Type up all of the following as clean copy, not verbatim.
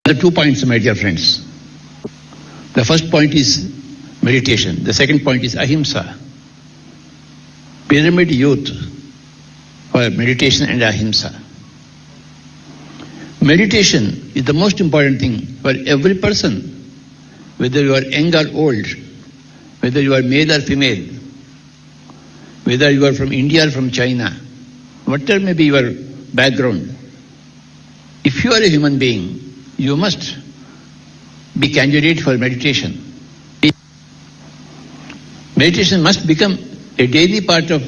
The 2 points, my dear friends. The first point is meditation. The second point is ahimsa. Pyramid youth for meditation and ahimsa. Meditation is the most important thing for every person, whether you are young or old, whether you are male or female, whether you are from India or from China, whatever may be your background. If you are a human being, you must be candidate for meditation. Meditation must become a daily part of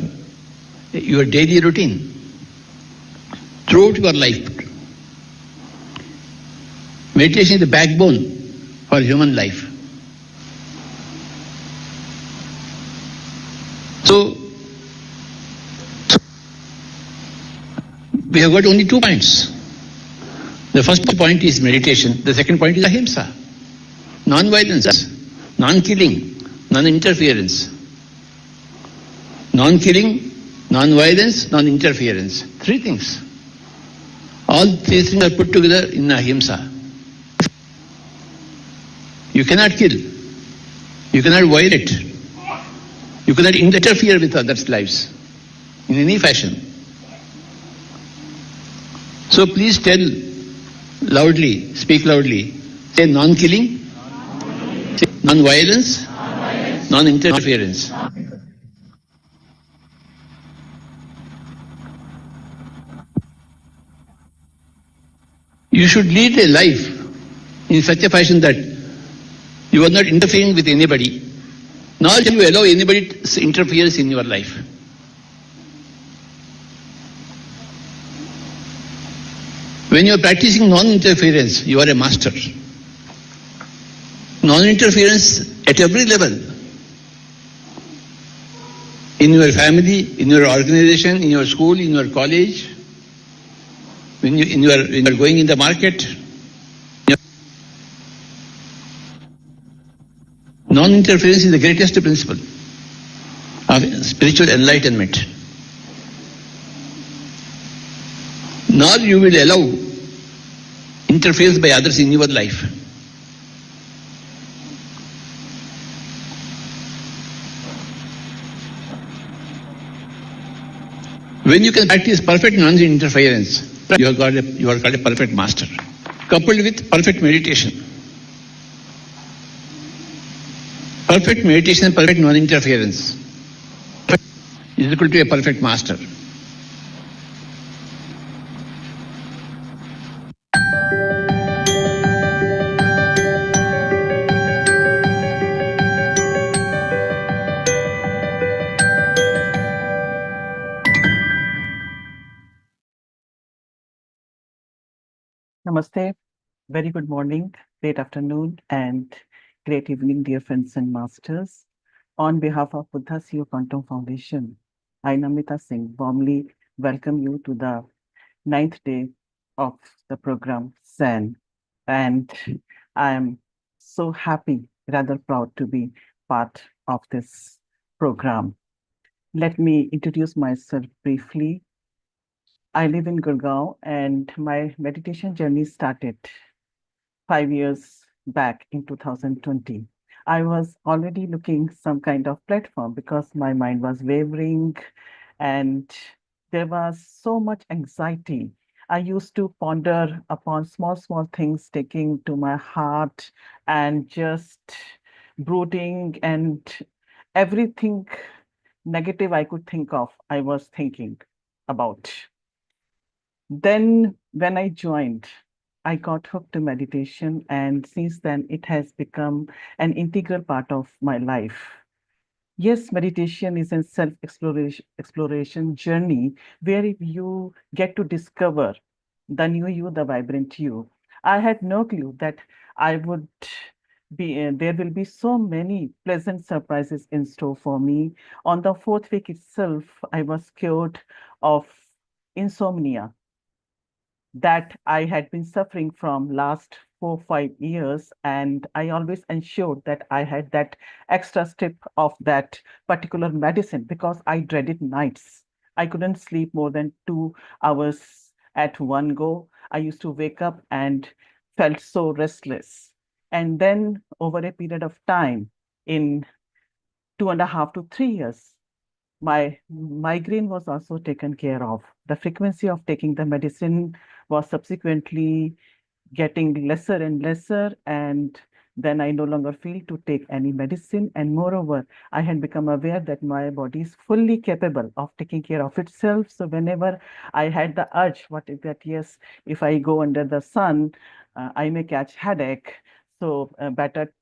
your daily routine throughout your life. Meditation is the backbone for human life. So, we have got only 2 points. The first point is meditation. The second point is ahimsa. Non-violence, non-killing, non-interference. Non-killing, non-violence, non-interference. 3 things. All 3 things are put together in ahimsa. You cannot kill. You cannot violate. You cannot interfere with others' lives in any fashion. So please tell loudly, speak loudly. Say non-killing, non-violence, non-interference. You should lead a life in such a fashion that you are not interfering with anybody, nor shall you allow anybody to interfere in your life. When you are practicing non-interference, you are a master. Non-interference at every level. In your family, in your organization, in your school, in your college, when you are going in the market. Non-interference is the greatest principle of spiritual enlightenment. Nor you will allow interference by others in your life. When you can practice perfect non-interference, you are called a perfect master, coupled with perfect meditation. Perfect meditation and perfect non-interference is equal to a perfect master. Namaste, very good morning, great afternoon, and great evening, dear friends and masters. On behalf of Buddha CEO Quantum Foundation, I, Namita Singh, warmly welcome you to the 9th day of the program ZEN. And I am so happy, rather proud to be part of this program. Let me introduce myself briefly. I live in Gurgaon, and my meditation journey started 5 years back in 2020. I was already looking some kind of platform because my mind was wavering and there was so much anxiety. I used to ponder upon small things taking to my heart and just brooding, and everything negative I could think of, I was thinking about. Then when I joined, I got hooked to meditation, and since then it has become an integral part of my life. Yes, meditation is a self-exploration journey where you get to discover the new you, the vibrant you. I had no clue that I would there will be so many pleasant surprises in store for me. On the 4th week itself, I was cured of insomnia that I had been suffering from last 4 5 years, and I always ensured that I had that extra step of that particular medicine because I dreaded nights. I couldn't sleep more than 2 hours at one go. I used to wake up and felt so restless. And then over a period of time, in 2.5 to 3 years, my migraine was also taken care of. The frequency of taking the medicine was subsequently getting lesser and lesser, and then I no longer feel to take any medicine. And moreover, I had become aware that my body is fully capable of taking care of itself. So whenever I had the urge, what is that? Yes, if I go under the sun, I may catch headache. So better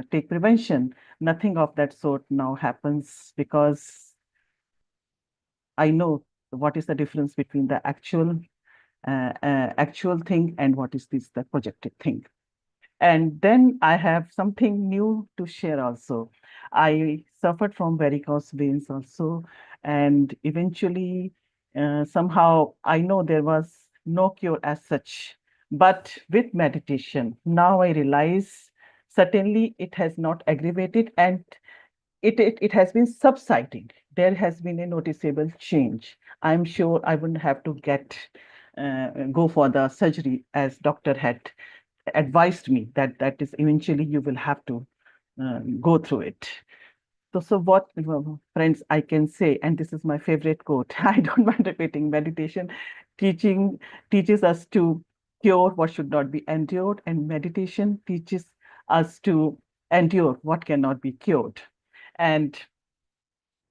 take prevention. Nothing of that sort now happens because I know what is the difference between the actual thing and what is this the projected thing. And then I have something new to share also. I suffered from varicose veins also, and eventually, somehow, I know there was no cure as such. But with meditation, now I realize certainly it has not aggravated, and it has been subsiding. There has been a noticeable change. I'm sure I wouldn't have to go for the surgery as doctor had advised me that that is eventually you will have to go through it. So what, friends, I can say, and this is my favorite quote, I don't mind repeating, meditation teaching teaches us to cure what should not be endured, and meditation teaches us to endure what cannot be cured. And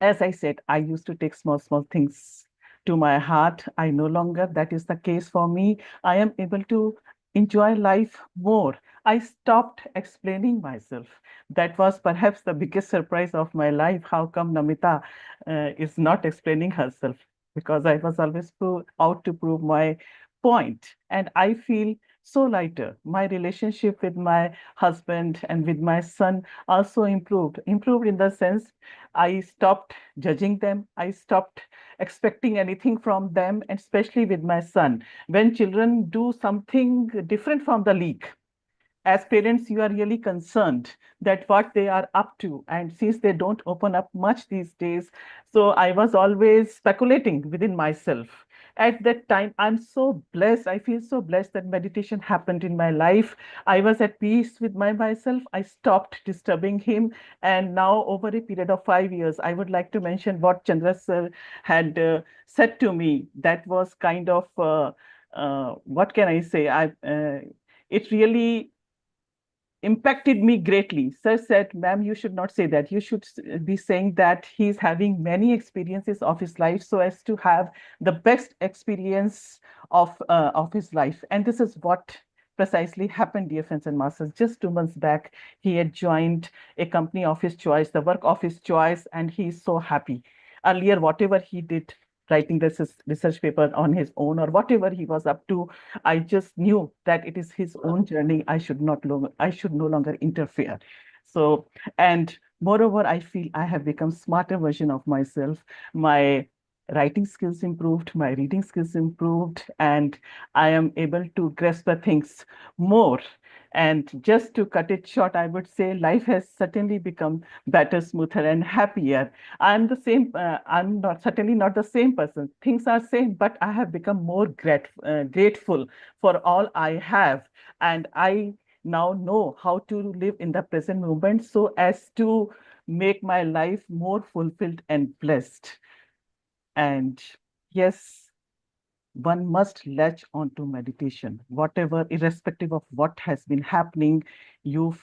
as I said, I used to take small things to my heart. I no longer, that is the case for me. I am able to enjoy life more. I stopped explaining myself. That was perhaps the biggest surprise of my life. How come Namita is not explaining herself? Because I was always out to prove my point. And I feel so lighter. My relationship with my husband and with my son also improved. Improved in the sense I stopped judging them. I stopped expecting anything from them, and especially with my son. When children do something different from the league, as parents, you are really concerned that what they are up to. And since they don't open up much these days, so I was always speculating within myself. At that time, I'm so blessed. I feel so blessed that meditation happened in my life. I was at peace with myself. I stopped disturbing him. And now, over a period of 5 years, I would like to mention what Chandra sir had said to me. That was kind of, what can I say? It really impacted me greatly. Sir said, ma'am, you should not say that. You should be saying that he's having many experiences of his life so as to have the best experience of his life. And this is what precisely happened, dear friends and masters. Just 2 months back, he had joined a company of his choice, the work of his choice, and he's so happy. Earlier, whatever he did, writing this research paper on his own or whatever he was up to, I just knew that it is his own journey. I should no longer interfere. So, and moreover, I feel I have become smarter version of myself. My writing skills improved, my reading skills improved, and I am able to grasp the things more. And just to cut it short, I would say life has certainly become better, smoother, and happier. I'm the same. I'm not certainly not the same person. Things are same, but I have become more grateful for all I have, and I now know how to live in the present moment so as to make my life more fulfilled and blessed. And yes, one must latch onto meditation, whatever, irrespective of what has been happening. You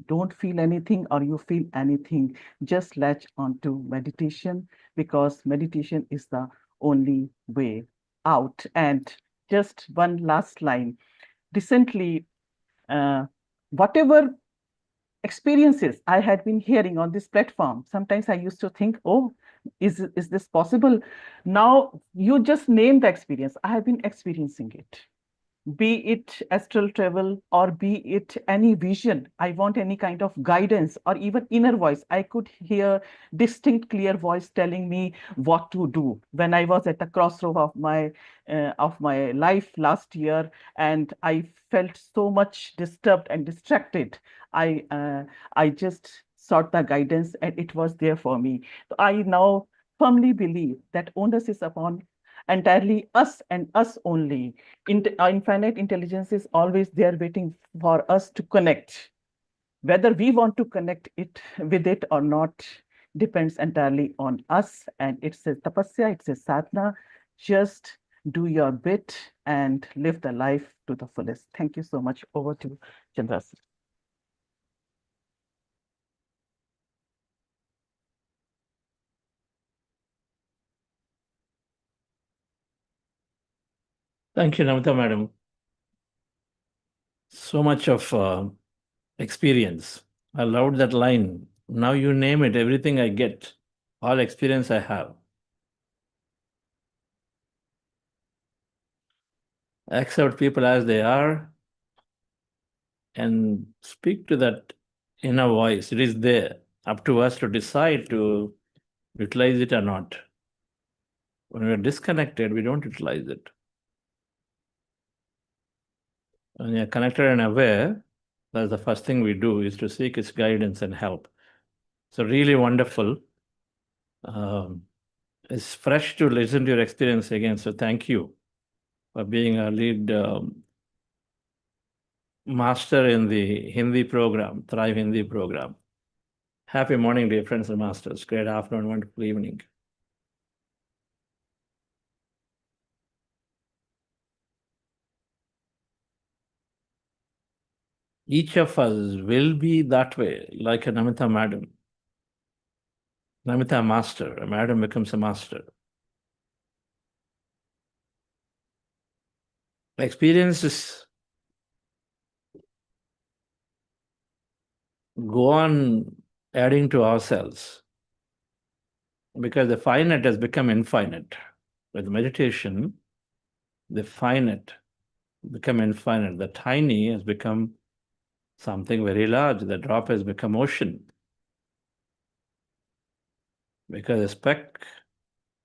don't feel anything or you feel anything, just latch onto meditation because meditation is the only way out. And just one last line. Recently, uh, whatever experiences I had been hearing on this platform, sometimes I used to think, oh, is this possible? Now you just name the experience. I have been experiencing it, be it astral travel or be it any vision. I want any kind of guidance or even inner voice. I could hear distinct, clear voice telling me what to do when I was at the crossroad of my life last year, and I felt so much disturbed and distracted. I uh, I just sought the guidance, and it was there for me. So I now firmly believe that onus is upon entirely us and us only. Infinite intelligence is always there waiting for us to connect. Whether we want to connect it with it or not depends entirely on us. And it's a tapasya, it's a sadhana. Just do your bit and live the life to the fullest. Thank you so much. Over to Chandras. Thank you, Namita madam. So much of experience. I loved that line. Now you name it, everything I get, all experience I have. Accept people as they are and speak to that inner voice. It is there. Up to us to decide to utilize it or not. When we're disconnected, we don't utilize it. When you're connected and aware, that's the first thing we do, is to seek its guidance and help. So really wonderful. It's fresh to listen to your experience again. So thank you for being a lead master in the Hindi program, Thrive Hindi program. Happy morning, dear friends and masters. Great afternoon, wonderful evening. Each of us will be that way, like a Namita madam. Namita master, a madam becomes a master. Experiences go on adding to ourselves because the finite has become infinite. With meditation, the finite become infinite. The tiny has become something very large. The drop has become ocean. Because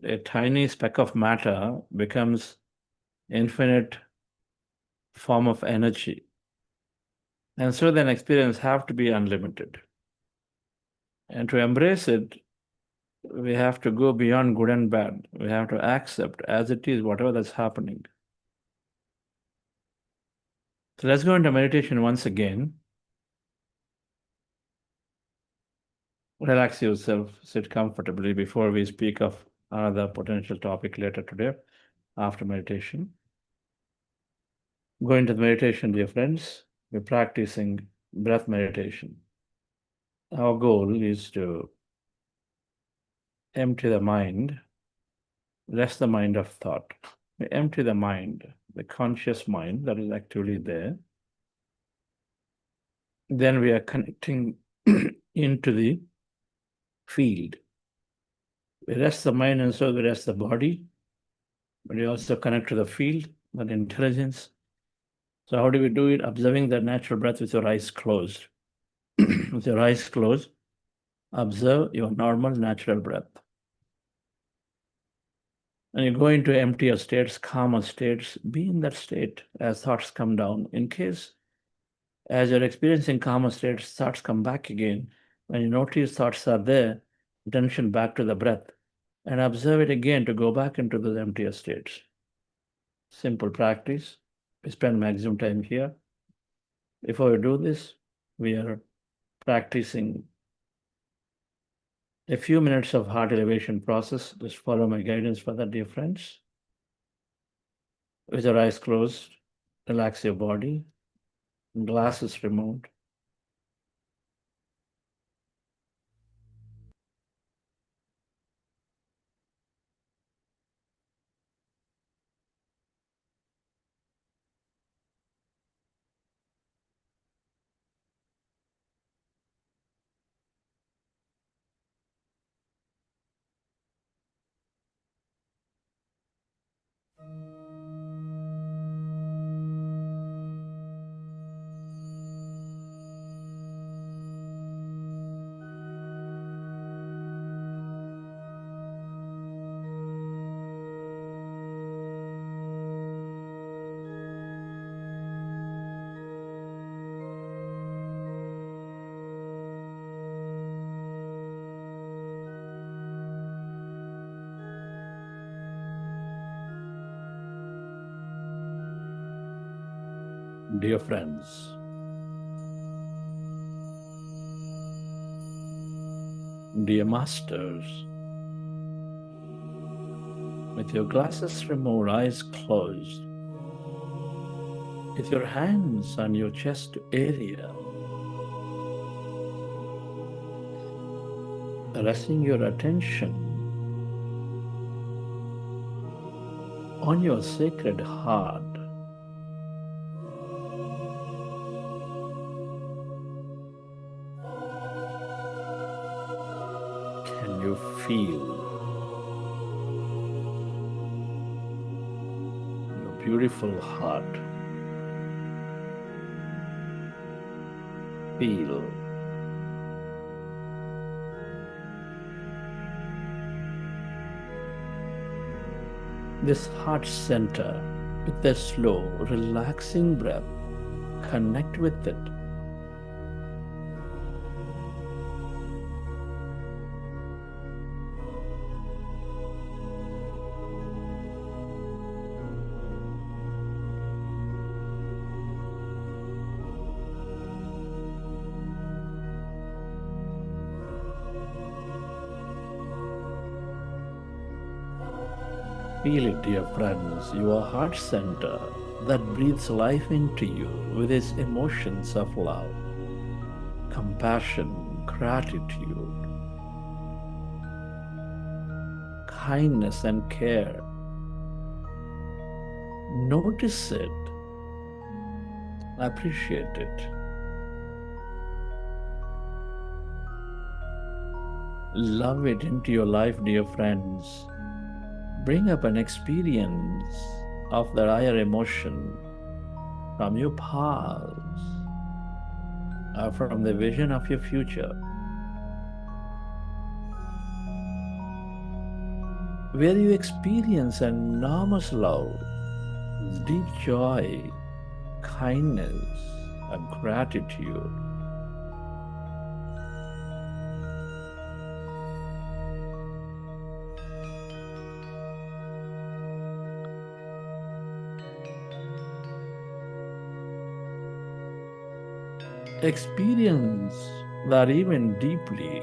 a tiny speck of matter becomes infinite form of energy. And so then experience have to be unlimited. And to embrace it, we have to go beyond good and bad. We have to accept as it is, whatever that's happening. So let's go into meditation once again. Relax yourself, sit comfortably before we speak of another potential topic later today after meditation. Go into the meditation, dear friends. We're practicing breath meditation. Our goal is to empty the mind, rest the mind of thought. We empty the mind, the conscious mind that is actually there. Then we are connecting into the field. We rest the mind and so we rest the body, but we also connect to the field, that intelligence. So how do we do it? Observing the natural breath with your eyes closed. With your eyes closed, observe your normal natural breath. And you go into emptier states, calmer states, be in that state as thoughts come down. In case, as you're experiencing calmer states, thoughts come back again. When you notice thoughts are there, attention back to the breath and observe it again to go back into those emptier states. Simple practice. We spend maximum time here. Before we do this, we are practicing a few minutes of heart elevation process. Just follow my guidance for that, dear friends. With your eyes closed, relax your body, glasses removed. Dear friends, dear masters, with your glasses removed, eyes closed, with your hands on your chest area, resting your attention on your sacred heart, can you feel your beautiful heart? Feel this heart center with a slow, relaxing breath. Connect with it. Feel it, dear friends, your heart center that breathes life into you with its emotions of love, compassion, gratitude, kindness, and care. Notice it, appreciate it. Love it into your life, dear friends. Bring up an experience of that higher emotion from your past or from the vision of your future, where you experience enormous love, deep joy, kindness, and gratitude. Experience that even deeply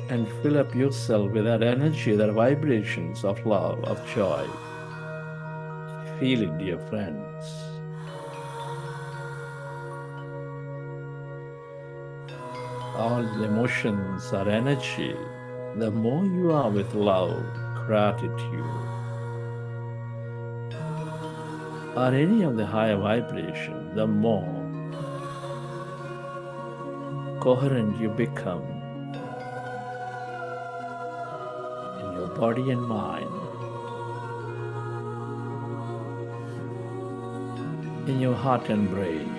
and fill up yourself with that energy, that vibrations of love, of joy. Feel it, dear friends. All the emotions are energy. The more you are with love, gratitude, or any of the higher vibration, the more coherent you become in your body and mind, in your heart and brain.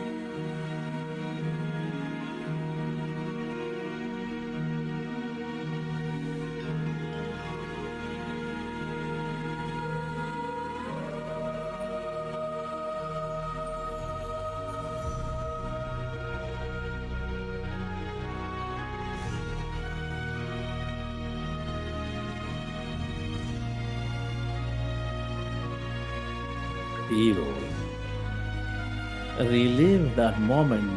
Feel, relive that moment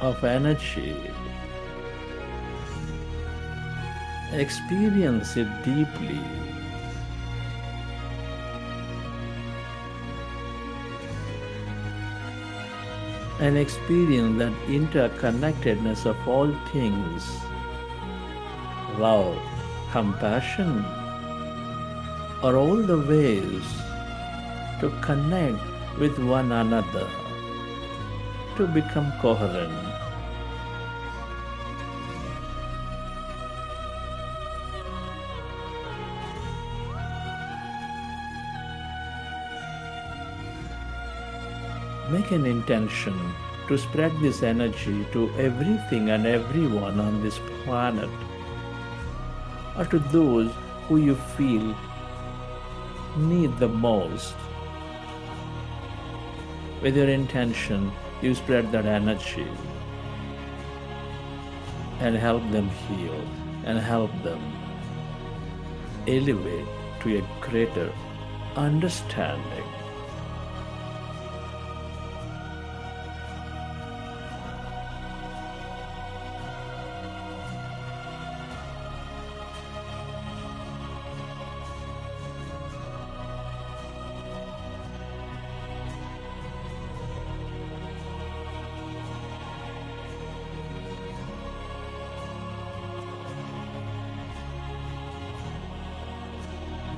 of energy. Experience it deeply. And experience that interconnectedness of all things. Love, compassion, are all the ways to connect with one another, to become coherent. Make an intention to spread this energy to everything and everyone on this planet, or to those who you feel need the most. With your intention, you spread that energy and help them heal and help them elevate to a greater understanding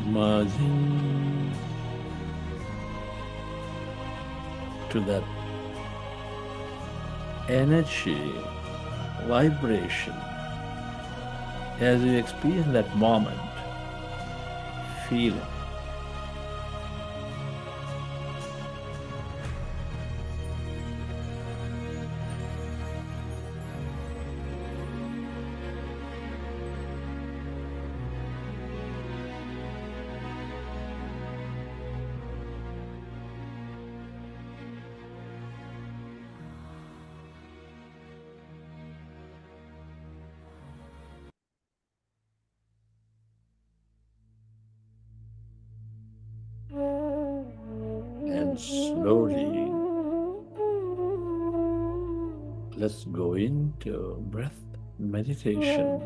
merging to that energy, vibration. As you experience that moment, feel it. And slowly, let's go into breath meditation.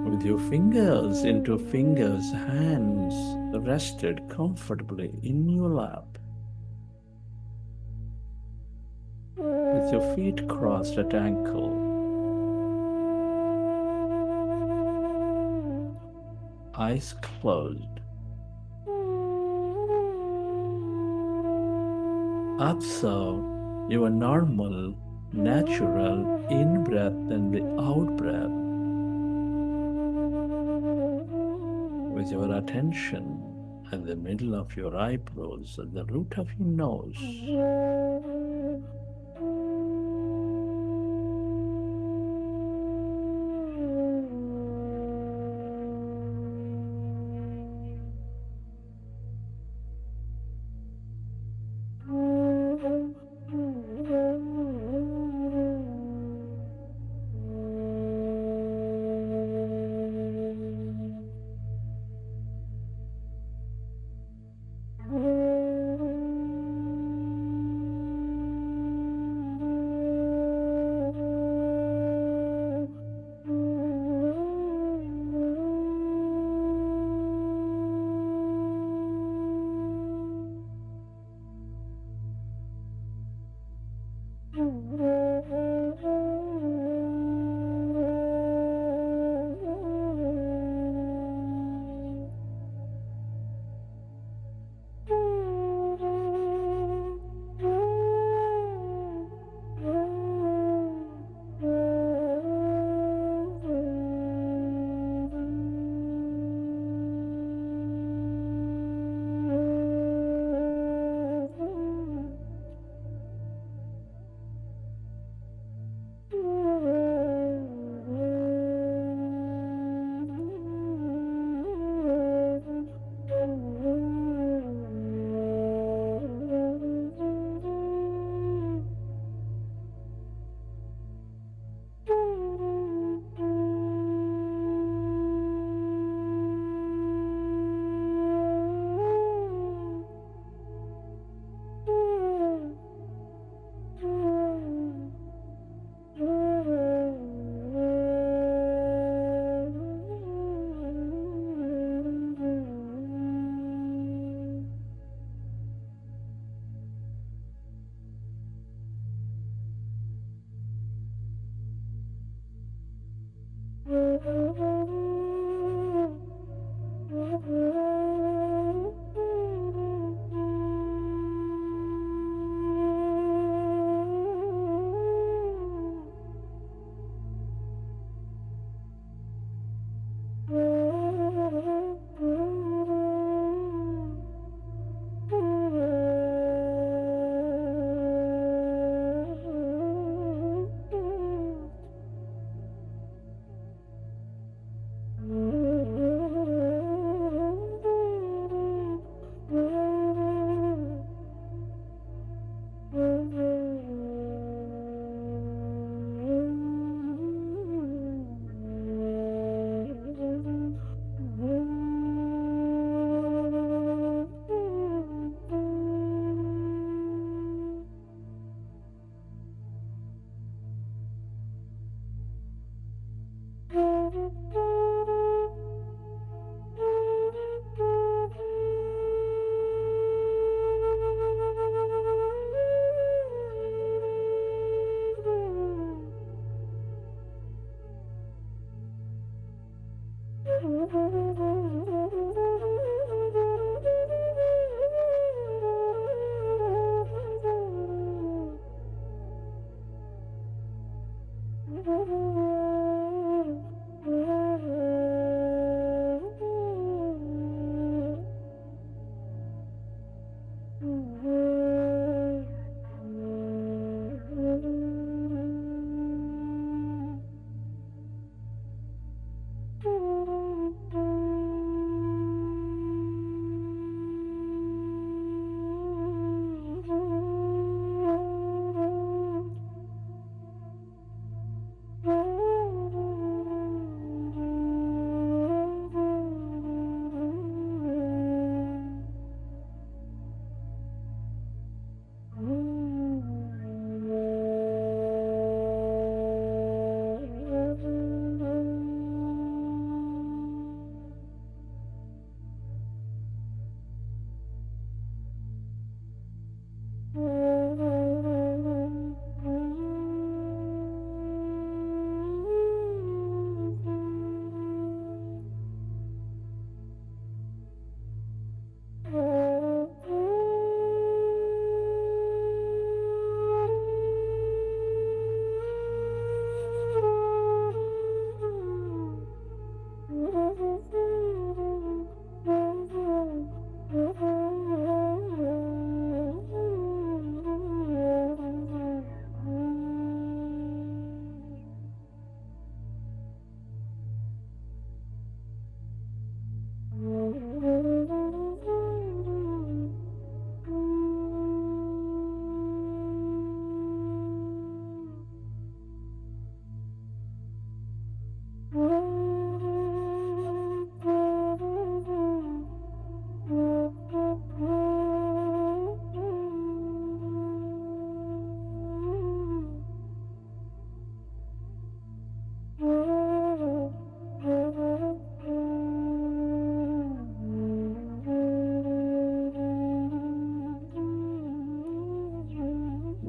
With your fingers into fingers, hands rested comfortably in your lap. With your feet crossed at ankle. Eyes closed. Observe your normal, natural in-breath and the out-breath. With your attention at the middle of your eyebrows, at the root of your nose.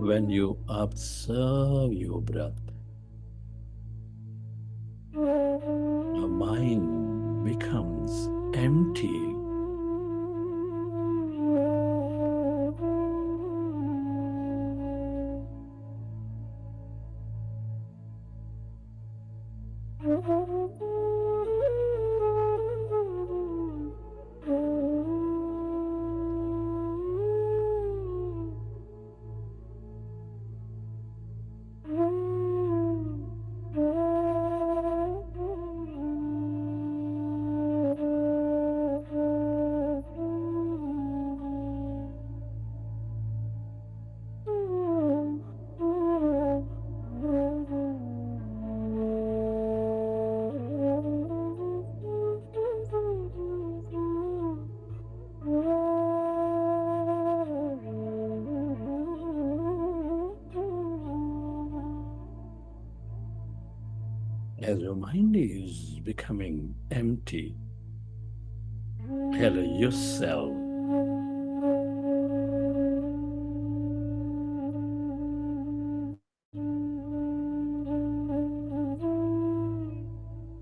When you observe your breath, your mind becomes empty. As your mind is becoming empty, tell yourself,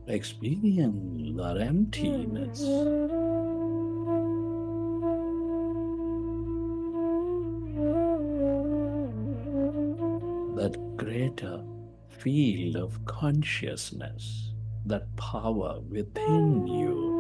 experience that emptiness. That greater field of consciousness, that power within you.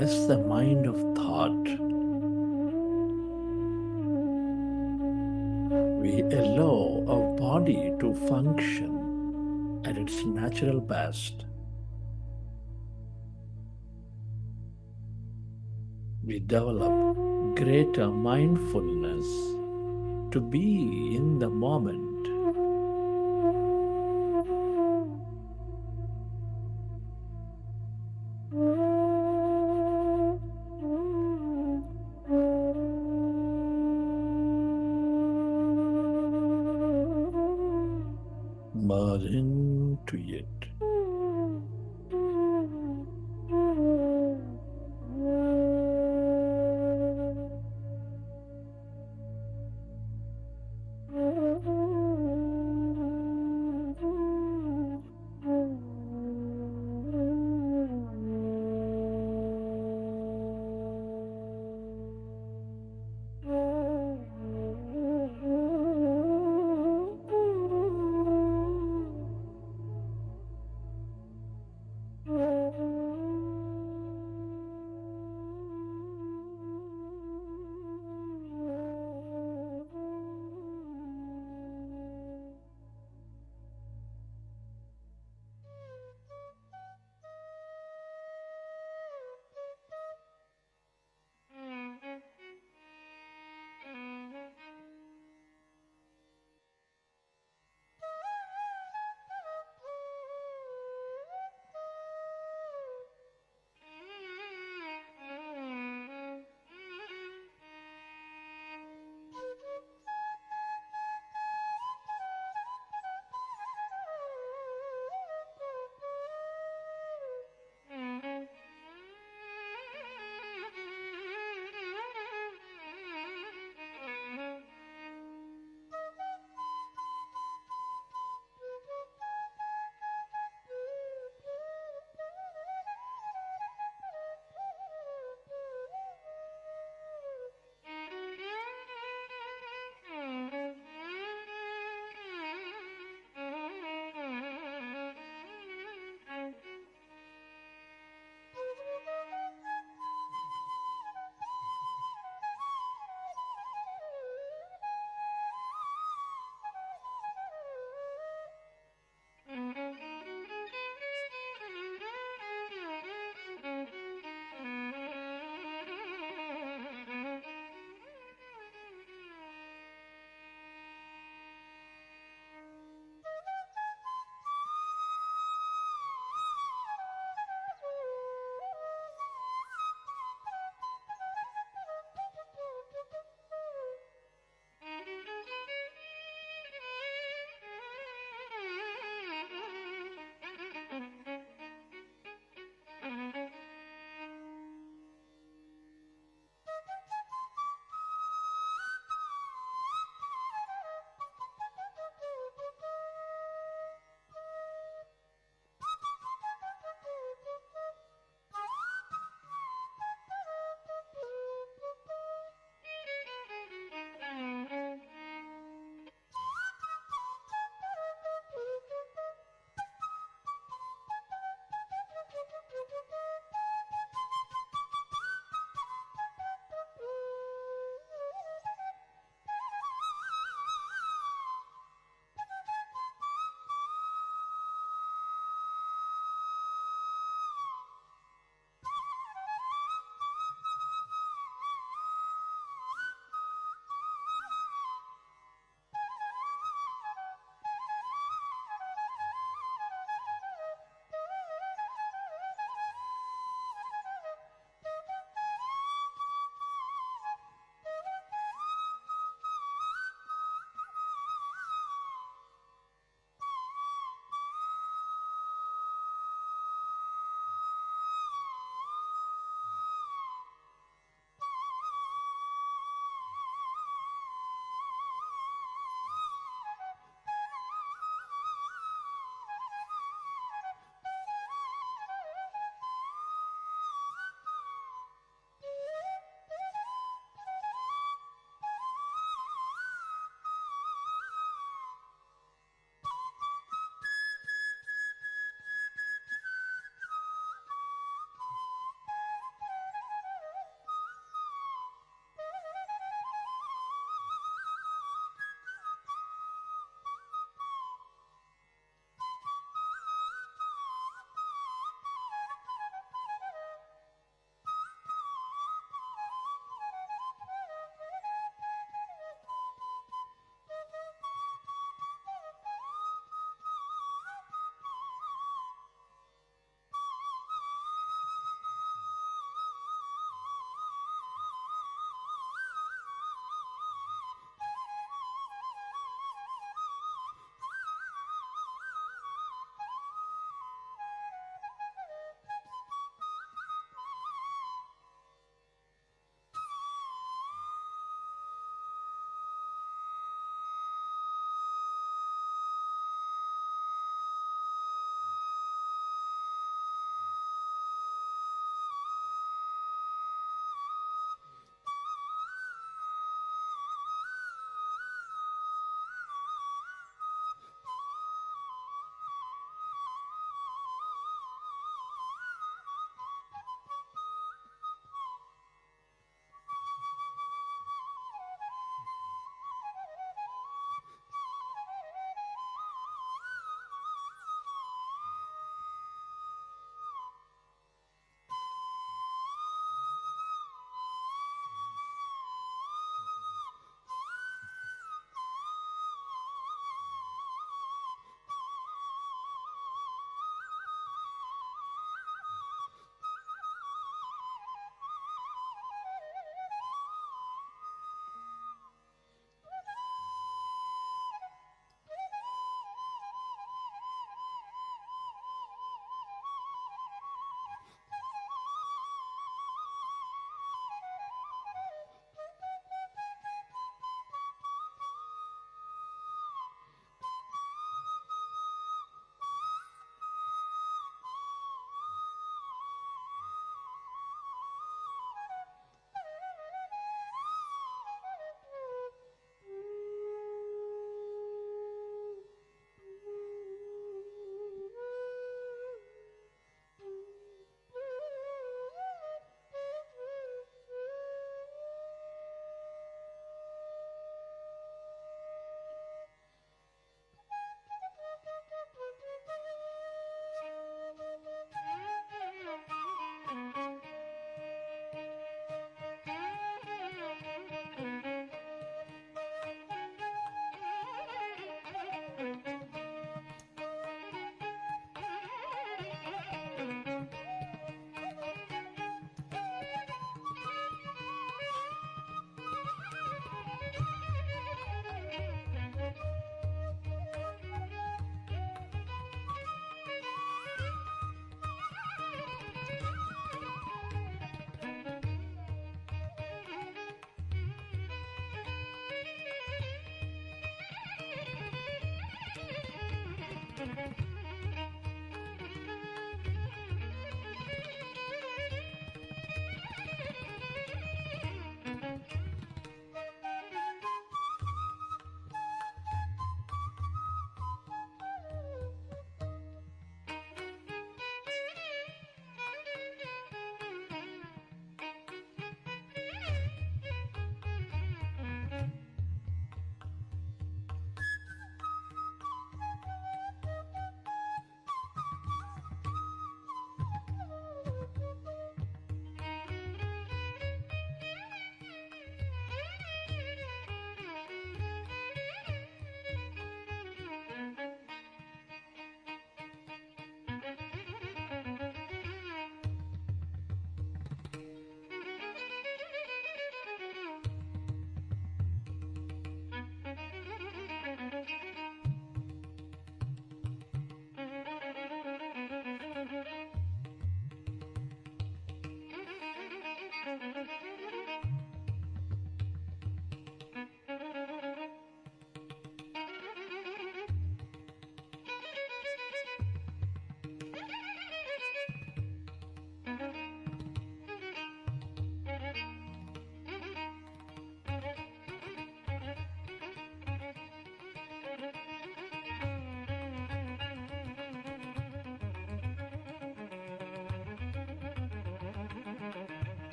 rest the mind of thought. We allow our body to function at its natural best. We develop greater mindfulness to be in the moment. Merge into it.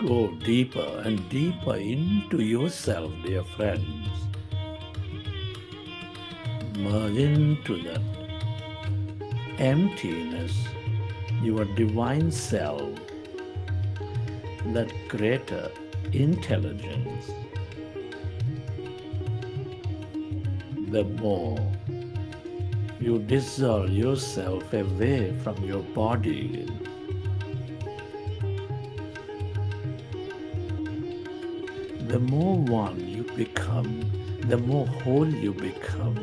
go deeper and deeper into yourself, dear friends. Merge into that emptiness, your divine self, that greater intelligence. The more you dissolve yourself away from your body, the more one you become, the more whole you become.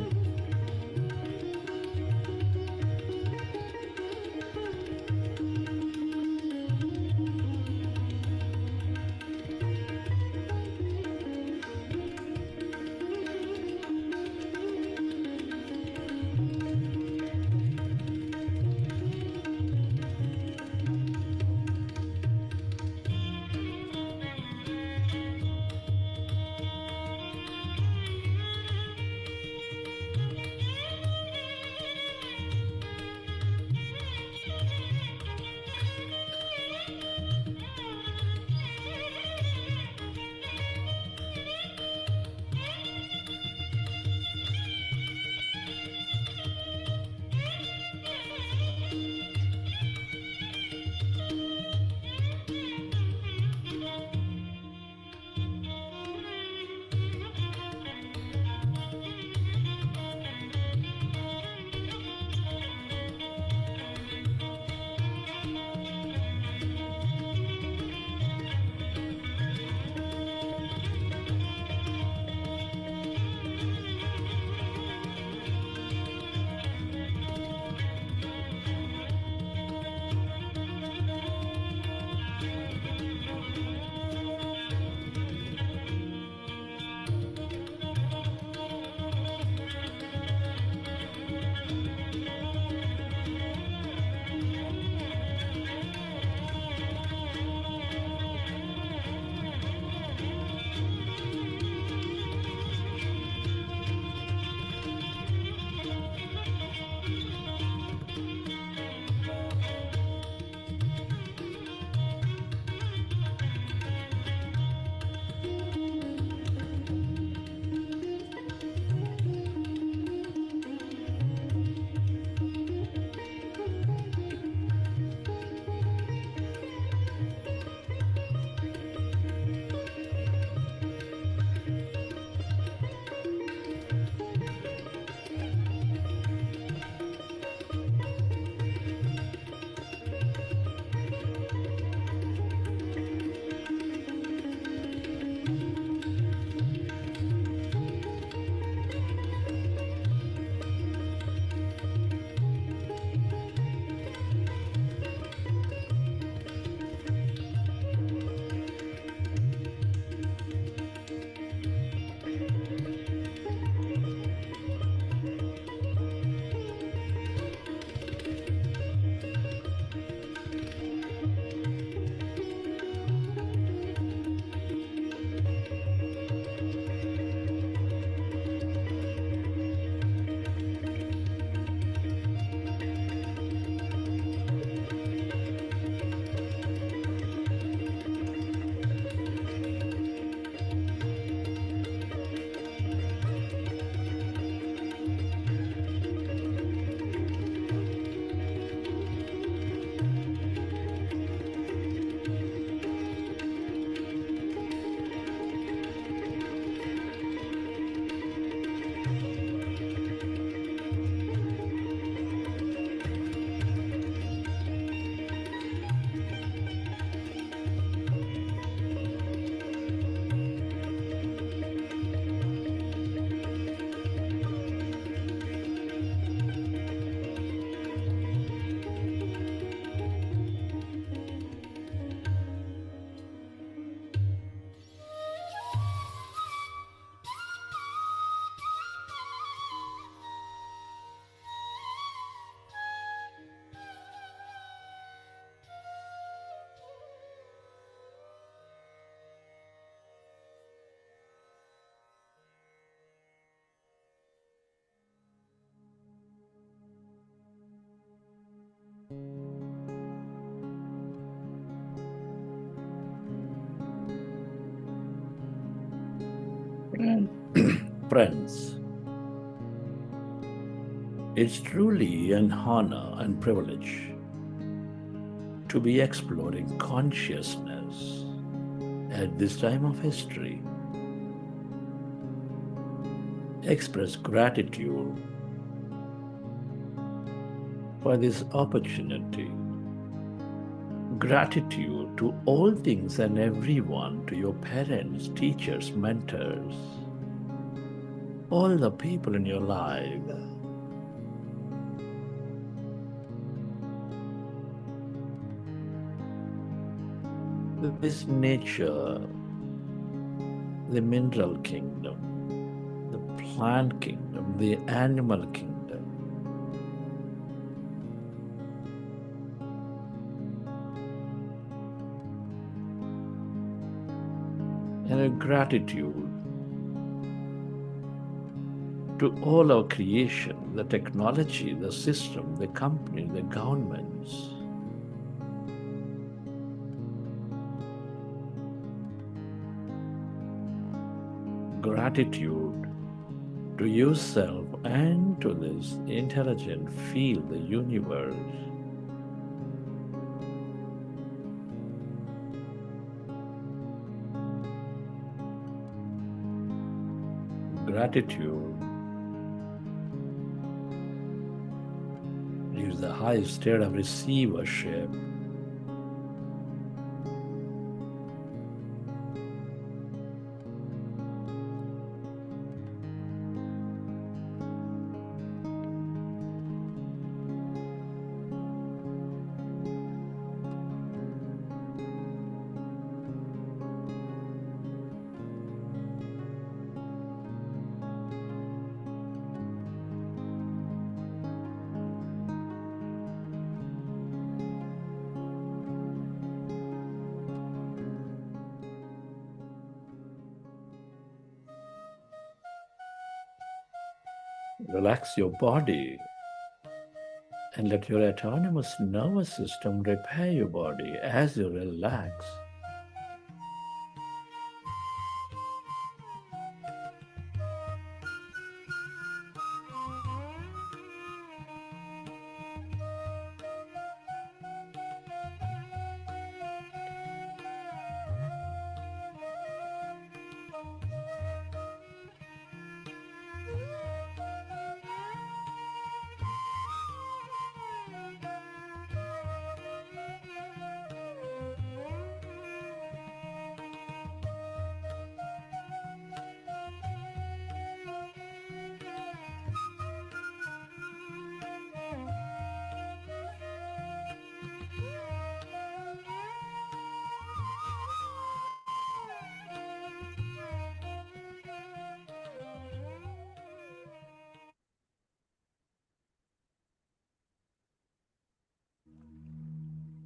Friends, it's truly an honor and privilege to be exploring consciousness at this time of history. Express gratitude for this opportunity. Gratitude to all things and everyone, to your parents, teachers, mentors, all the people in your life. This nature, the mineral kingdom, the plant kingdom, the animal kingdom, and a gratitude to all our creation, the technology, the system, the company, the governments. Gratitude to yourself and to this intelligent field, the universe. Gratitude is the highest state of receivership. Relax your body and let your autonomous nervous system repair your body as you relax.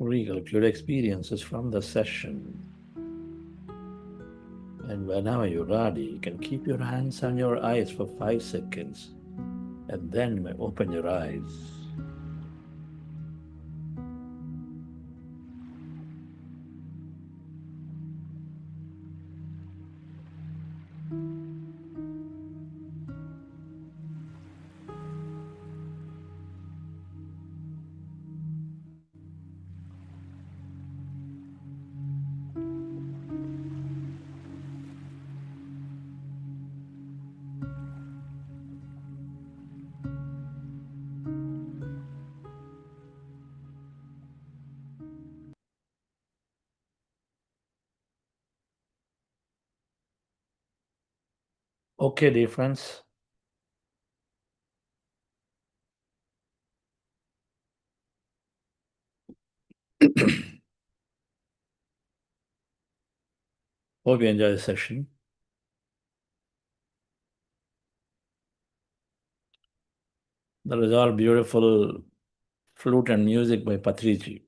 Recollect your experiences from the session. And whenever you're ready, you can keep your hands on your eyes for 5 seconds and then you may open your eyes. Okay, dear friends. Hope you enjoy the session. That was all beautiful flute and music by Patriji.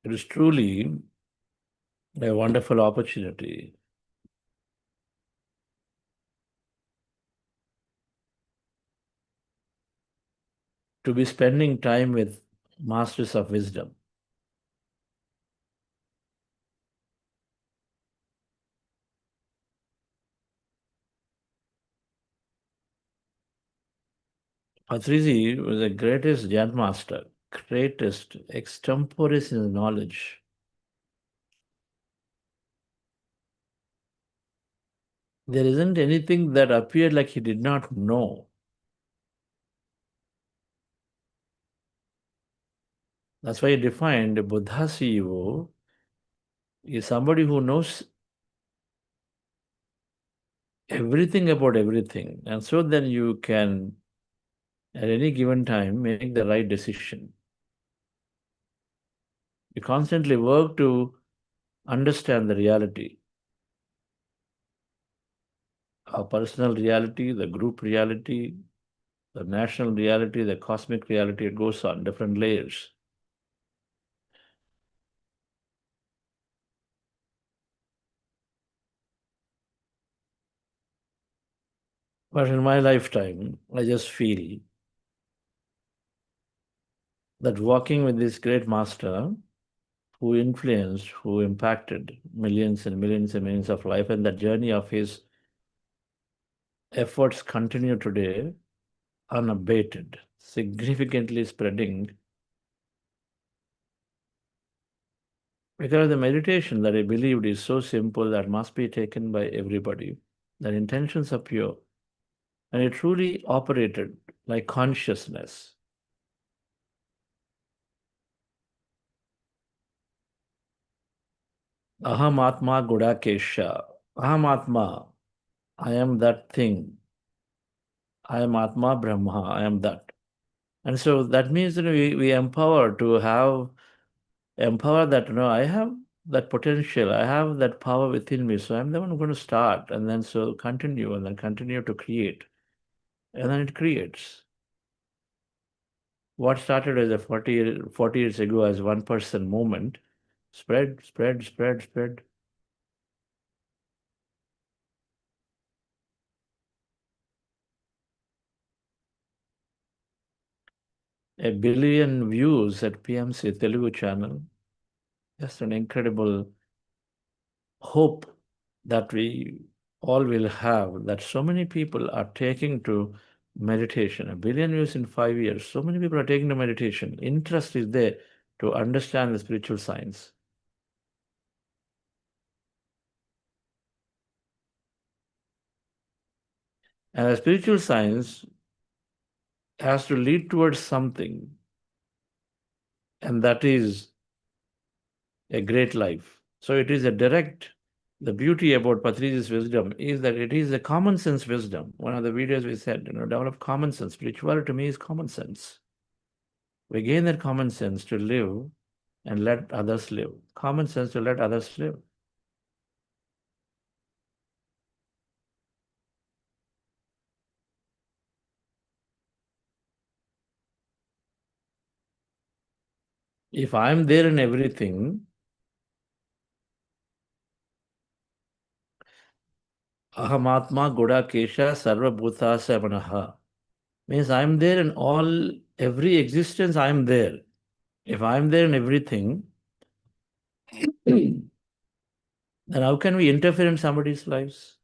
It is truly a wonderful opportunity to be spending time with masters of wisdom. Patriji was the greatest Zen master, greatest extemporis in his knowledge. There isn't anything that appeared like he did not know. That's why he defined a Buddha CEO is somebody who knows everything about everything. And so then you can, at any given time, make the right decision. You constantly work to understand the reality. Our personal reality, the group reality, the national reality, the cosmic reality, it goes on different layers. But in my lifetime, I just feel that walking with this great master who influenced, who impacted millions and millions and millions of life, and that journey of his efforts continue today unabated, significantly spreading. Because the meditation that I believed is so simple that must be taken by everybody, that intentions are pure, and it truly operated like consciousness. Aham Atma Gudakesha. Aham Atma. I am that thing. I am Atma Brahma. I am that. And so that means that we empower to have, empower that, I have that potential. I have that power within me. So I'm the one who's going to start and then so continue and then continue to create. And then it creates. What started as a 40 years ago as one person movement, spread, spread, spread, spread. A billion views at PMC Telugu channel. Just an incredible hope that we all will have, that so many people are taking to meditation. 1 billion views in 5 years. So many people are taking to meditation. Interest is there to understand the spiritual science. And the spiritual science has to lead towards something, and that is a great life. So it is a direct, the beauty about Patriji's wisdom is that it is a common sense wisdom. One of the videos we said, develop common sense. Spirituality to me is common sense. We gain that common sense to live and let others live. Common sense to let others live. If I'm there in everything, Ahamatma Gudakesha Sarva Bhuta Samanaha means I'm there in every existence, I'm there. If I'm there in everything, then how can we interfere in somebody's lives?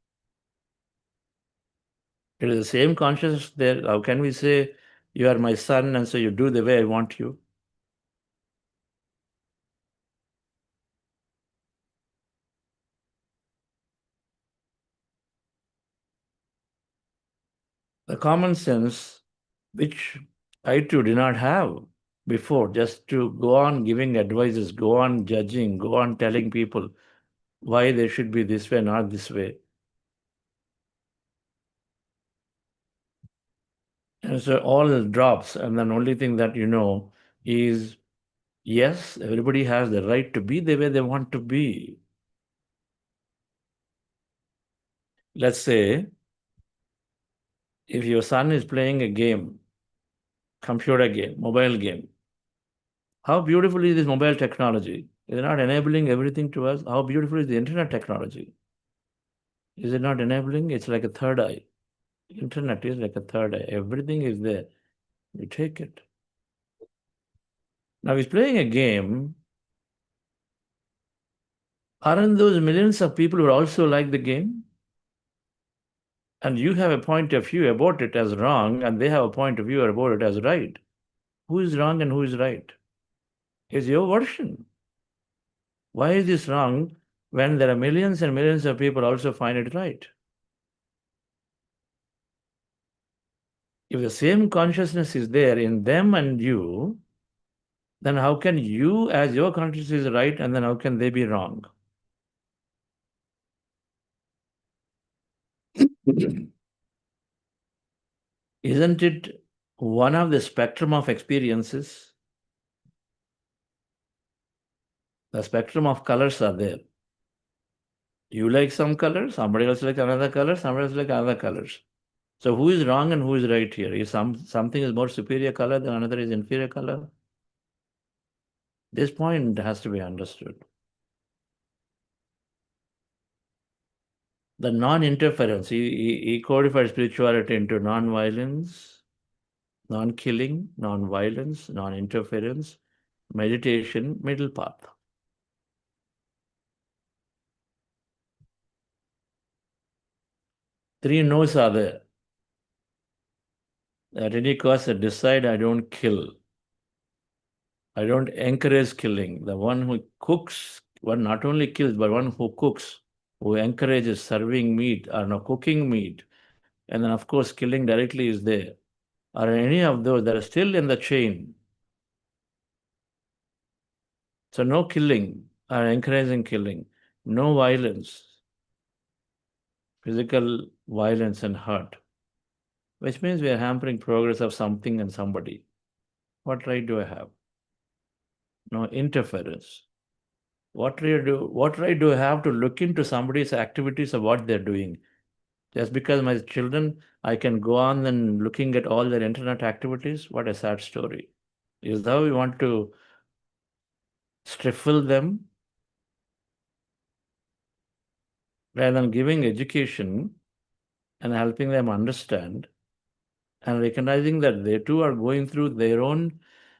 It is the same consciousness there. How can we say, you are my son, and so you do the way I want you? The common sense, which I too did not have before, just to go on giving advices, go on judging, go on telling people why they should be this way, not this way. And so all drops, and then only thing that you know is, yes, everybody has the right to be the way they want to be. Let's say, if your son is playing a game, computer game, mobile game, how beautiful is this mobile technology? Is it not enabling everything to us? How beautiful is the internet technology? Is it not enabling? It's like a third eye. Internet is like a third eye. Everything is there. You take it. Now he's playing a game. Aren't those millions of people who also like the game? And you have a point of view about it as wrong, and they have a point of view about it as right. Who is wrong and who is right? It's your version. Why is this wrong when there are millions and millions of people also find it right? If the same consciousness is there in them and you, then how can you, as your consciousness is right, and then how can they be wrong? Isn't it one of the spectrum of experiences? The spectrum of colors are there. You like some color, somebody else like another color, somebody else like other colors. So who is wrong and who is right here? Is something is more superior color than another is inferior color? This point has to be understood. The non-interference, he codified spirituality into non-violence, non-killing, non-violence, non-interference, meditation, middle path. 3 no's are there. At any cost, I decide I don't kill. I don't encourage killing. The one who cooks, one not only kills, but one who cooks, who encourages serving meat or no cooking meat, and then of course killing directly is there. Are any of those that are still in the chain? So no killing or encouraging killing, no violence, physical violence and hurt, which means we are hampering progress of something and somebody. What right do I have? No interference. What right do I have to look into somebody's activities of what they're doing? Just because my children, I can go on and looking at all their internet activities? What a sad story. Is that how we want to stifle them? Rather than giving education and helping them understand and recognizing that they too are going through their own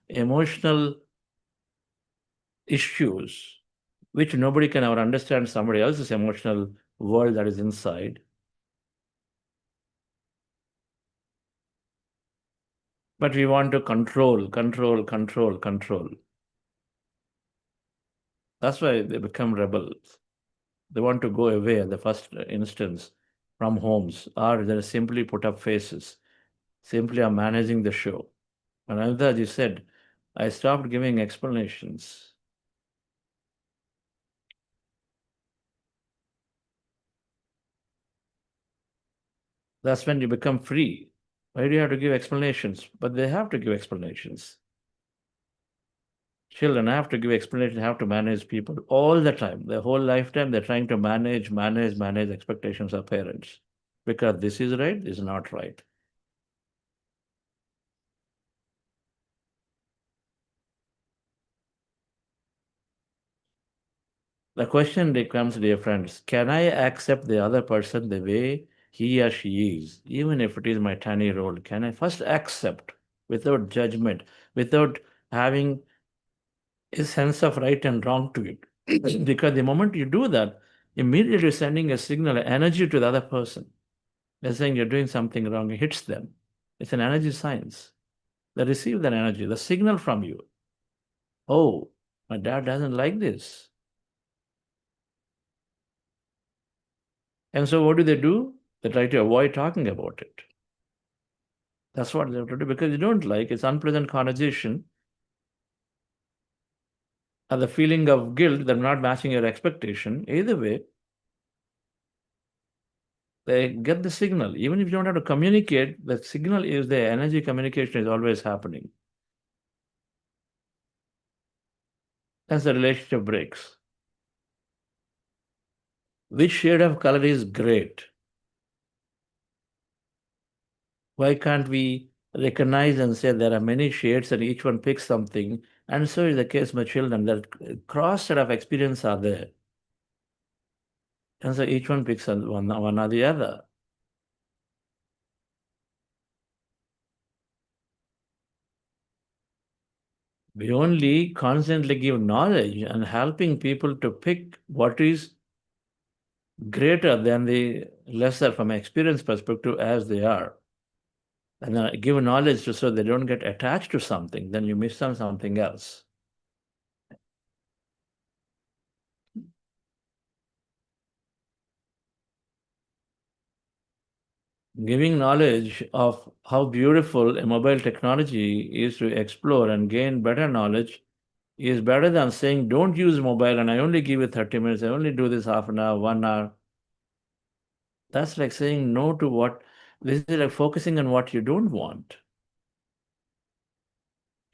emotional issues, which nobody can ever understand somebody else's emotional world that is inside. But we want to control. That's why they become rebels. They want to go away at the first instance from homes, or they simply put up faces, simply are managing the show. And Anandaji said, I stopped giving explanations. That's when you become free. Why do you have to give explanations? But they have to give explanations. Children have to give explanations, have to manage people all the time. Their whole lifetime, they're trying to manage expectations of parents. Because this is right, this is not right. The question becomes, dear friends, can I accept the other person the way he or she is, even if it is my tiny role? Can I first accept without judgment, without having a sense of right and wrong to it? Because the moment you do that, immediately you're sending a signal, energy to the other person. They're saying you're doing something wrong, it hits them. It's an energy science. They receive that energy, the signal from you. Oh, my dad doesn't like this. And so what do? They try to avoid talking about it. That's what they have to do because you don't like it's unpleasant connotation or the feeling of guilt that not matching your expectation. Either way, they get the signal. Even if you don't have to communicate, the signal is there. Energy communication is always happening. As the relationship breaks. Which shade of color is great? Why can't we recognize and say there are many shades and each one picks something? And so is the case with children. That cross set of experience are there. And so each one picks one or the other. We only constantly give knowledge and helping people to pick what is greater than the lesser from an experience perspective as they are. And then give knowledge so they don't get attached to something, then you miss on something else. Giving knowledge of how beautiful a mobile technology is to explore and gain better knowledge is better than saying, don't use mobile and I only give you 30 minutes, I only do this half an hour, 1 hour. That's like saying no to what, this is like focusing on what you don't want.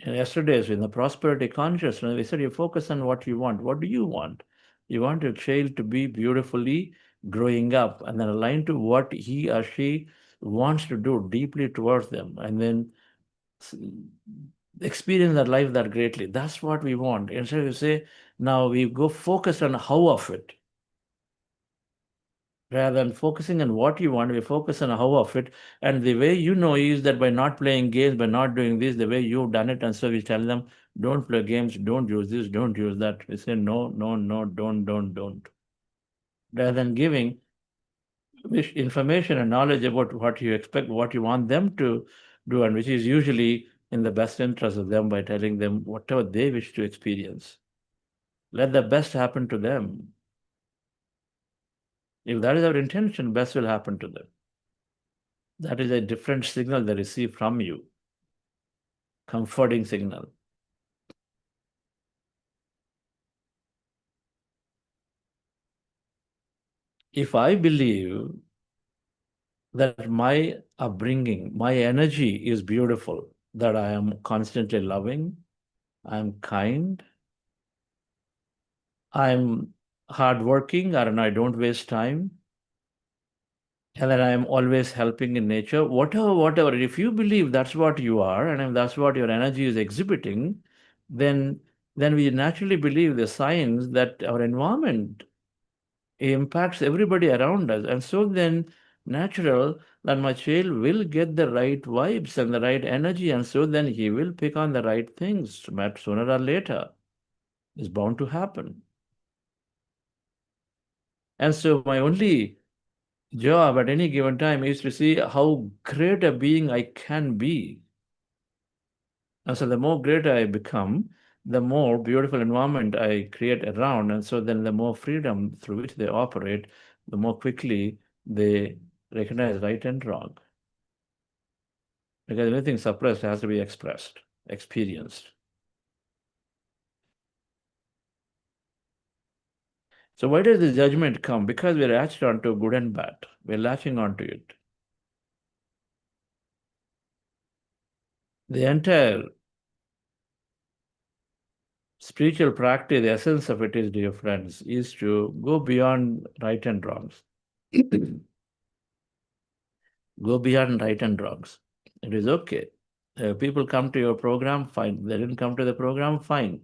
And yesterday's in the prosperity consciousness, we said you focus on what you want. What do you want? You want your child to be beautifully growing up and then aligned to what he or she wants to do deeply towards them and then experience that life that greatly. That's what we want. Instead of say, now we go focus on how of it. Rather than focusing on what you want, we focus on how of it. And the way you know is that by not playing games, by not doing this, the way you've done it, and so we tell them, don't play games, don't use this, don't use that. We say, no, no, no, don't. Rather than giving information and knowledge about what you expect, what you want them to do, and which is usually in the best interest of them by telling them whatever they wish to experience. Let the best happen to them. If that is our intention, best will happen to them. That is a different signal they receive from you, comforting signal. If I believe that my upbringing, my energy is beautiful, that I am constantly loving, I'm kind, I'm hardworking, and I don't waste time, and that I am always helping in nature, whatever. If you believe that's what you are, and if that's what your energy is exhibiting, then we naturally believe the signs that our environment impacts everybody around us. And so then natural that my child will get the right vibes and the right energy, and so then he will pick on the right things, but sooner or later is bound to happen. And so my only job at any given time is to see how great a being I can be. And so the more greater I become, the more beautiful environment I create around. And so then the more freedom through which they operate, the more quickly they recognize right and wrong. Because anything suppressed has to be expressed, experienced. So why does the judgment come? Because we're latched onto good and bad. We're latching onto it. The entire spiritual practice, the essence of it is, dear friends, is to go beyond right and wrongs. Go beyond right and wrongs. It is okay. People come to your program, fine. They didn't come to the program, fine.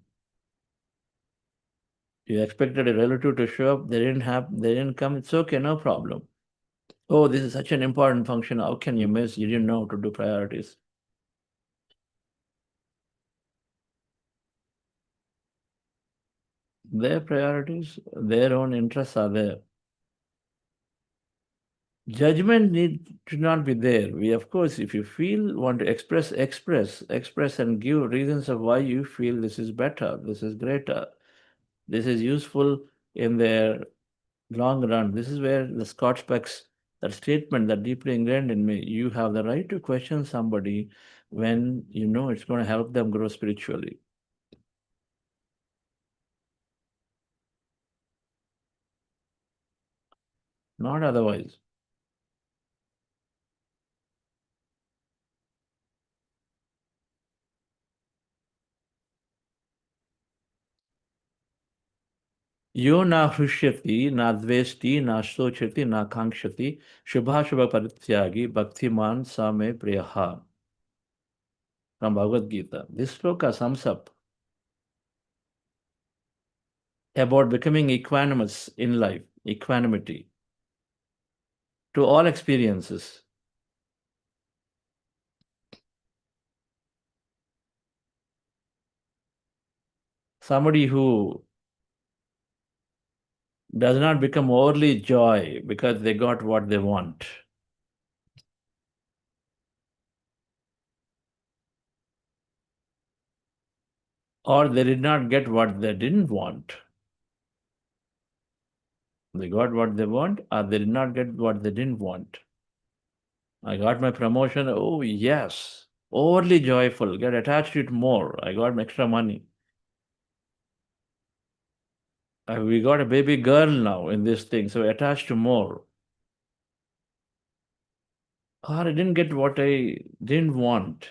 You expected a relative to show up, they didn't come, it's okay, no problem. Oh, this is such an important function. How can you miss? You didn't know how to do priorities. Their priorities, their own interests are there. Judgment should not be there. We, of course, if you feel, want to express and give reasons of why you feel this is better, this is greater, this is useful in their long run. This is where the Scott Speck's, that statement that deeply ingrained in me, you have the right to question somebody when you know it's going to help them grow spiritually. Not otherwise. यो न हृष्यति न द्वेष्टि न शोचति न कांक्षति शुभाशुभ परित्यागी bhaktiman sa me priyaha. From Bhagavad Gita. This sloka sums up about becoming equanimous in life, equanimity to all experiences. Somebody who does not become overly joy because they got what they want. Or they did not get what they didn't want. They got what they want, or they did not get what they didn't want. I got my promotion, oh yes, overly joyful, get attached to it more. I got extra money. We got a baby girl now in this thing, so attached to more. Or I didn't get what I didn't want.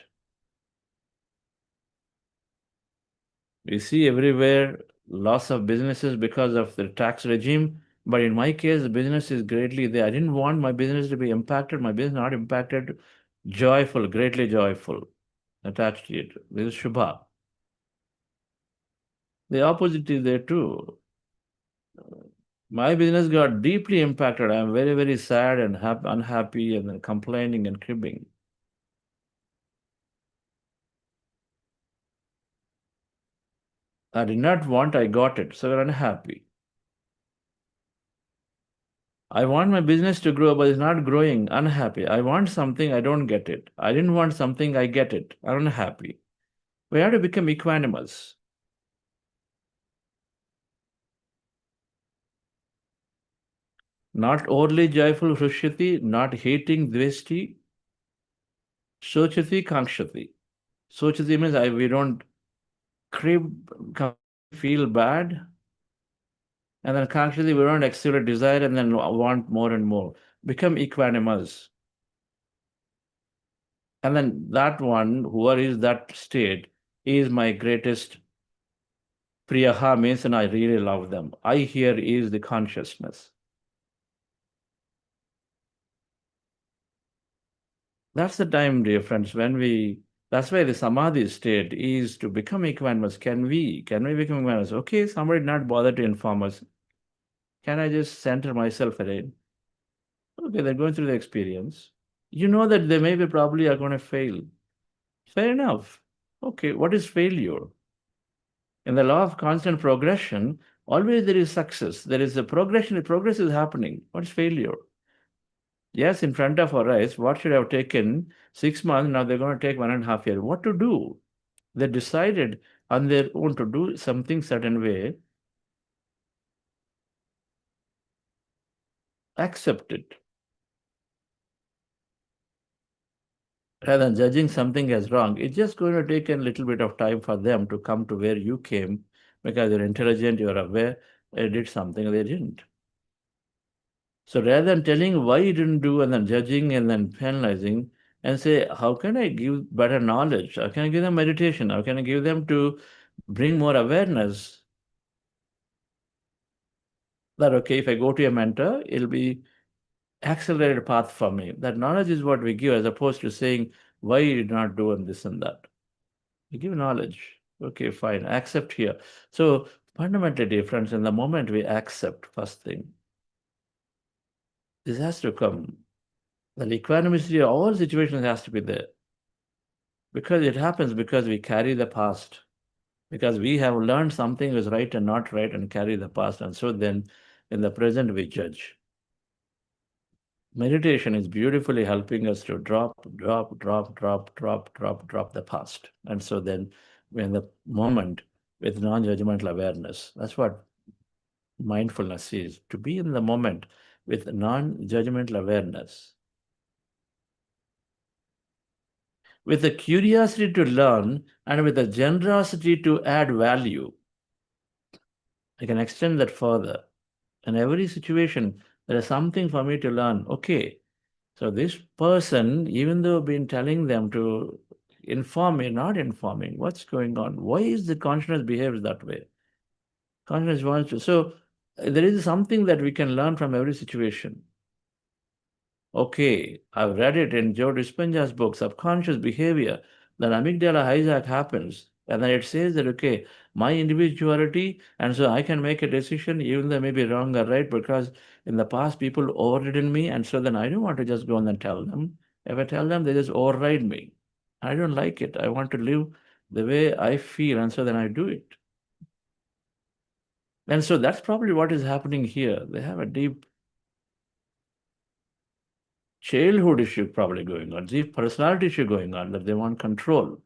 We see everywhere loss of businesses because of the tax regime. But in my case, the business is greatly there. I didn't want my business to be impacted. My business not impacted. Joyful, greatly joyful, attached to it. This is Shubha. The opposite is there too. My business got deeply impacted. I'm very, very sad and unhappy and then complaining and cribbing. I did not want, I got it, so I'm unhappy. I want my business to grow, but it's not growing, unhappy. I want something, I don't get it. I didn't want something, I get it, I'm unhappy. We have to become equanimous. Not overly joyful, Hrishyati, not hating, dveshti, sochati, kankshati. Sochati means we don't crib, feel bad, and then kankshati, we don't accelerate desire and then want more and more. Become equanimous. And then that one, whoever is that state, is my greatest priyaha means, and I really love them. I here is the consciousness. That's the time, dear friends, that's why the samadhi state is to become equanimous. Can we become equanimous? Okay, somebody not bother to inform us. Can I just center myself again? Okay, they're going through the experience. You know that they maybe probably are going to fail. Fair enough. Okay, what is failure? In the law of constant progression, always there is success. There is a progression. Progress is happening. What is failure? Yes, in front of our eyes, what should have taken 6 months, now they're going to take 1.5 years. What to do? They decided on their own to do something certain way. Accept it. Rather than judging something as wrong, it's just going to take a little bit of time for them to come to where you came because you're intelligent, you're aware, they did something they didn't. So rather than telling why you didn't do and then judging and then penalizing, and say, how can I give better knowledge? How can I give them meditation? How can I give them to bring more awareness? That, okay, if I go to a mentor, it'll be accelerated path for me. That knowledge is what we give as opposed to saying, why you did not do and this and that. We give knowledge. Okay, fine, accept here. So fundamentally difference in the moment we accept, first thing. This has to come. The equanimity of all situations has to be there. Because it happens because we carry the past. Because we have learned something is right and not right and carry the past. And so then in the present we judge. Meditation is beautifully helping us to drop the past. And so then we're in the moment with non-judgmental awareness. That's what mindfulness is, to be in the moment with non-judgmental awareness. With a curiosity to learn and with a generosity to add value. I can extend that further. In every situation, there is something for me to learn. Okay, so this person, even though I've been telling them to inform me, not informing, what's going on? Why is the consciousness behaves that way? Consciousness wants to. So there is something that we can learn from every situation. Okay, I've read it in Joe Dispenza's book, Subconscious Behavior. That amygdala hijack happens. And then it says that, okay, my individuality, and so I can make a decision, even though I may be wrong or right, because in the past people overridden me, and so then I don't want to just go and tell them. If I tell them, they just override me. I don't like it. I want to live the way I feel, and so then I do it. And so that's probably what is happening here. They have a deep childhood issue probably going on, deep personality issue going on, that they want control.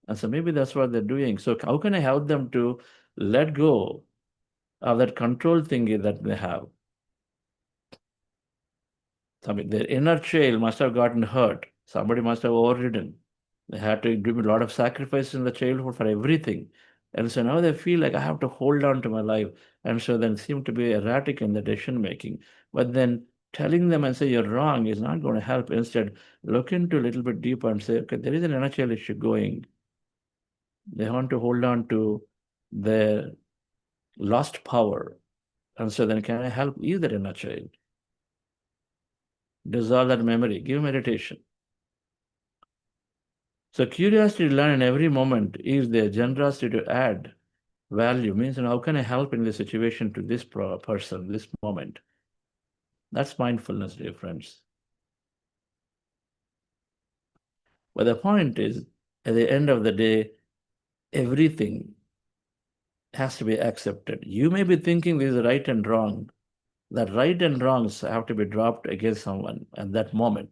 And so maybe that's what they're doing. So how can I help them to let go of that control thingy that they have? I mean, their inner child must have gotten hurt. Somebody must have overridden. They had to do a lot of sacrifice in the childhood for everything. And so now they feel like I have to hold on to my life. And so then seem to be erratic in the decision making. But then telling them and say you're wrong is not going to help. Instead, look into a little bit deeper and say, okay, there is an inner child issue going. They want to hold on to their lost power. And so then can I help ease that inner child? Dissolve that memory, give meditation. So curiosity to learn in every moment is the generosity to add value, means how can I help in this situation to this person, this moment? That's mindfulness, dear friends. But the point is, at the end of the day, everything has to be accepted. You may be thinking this is right and wrong. That right and wrongs have to be dropped against someone at that moment.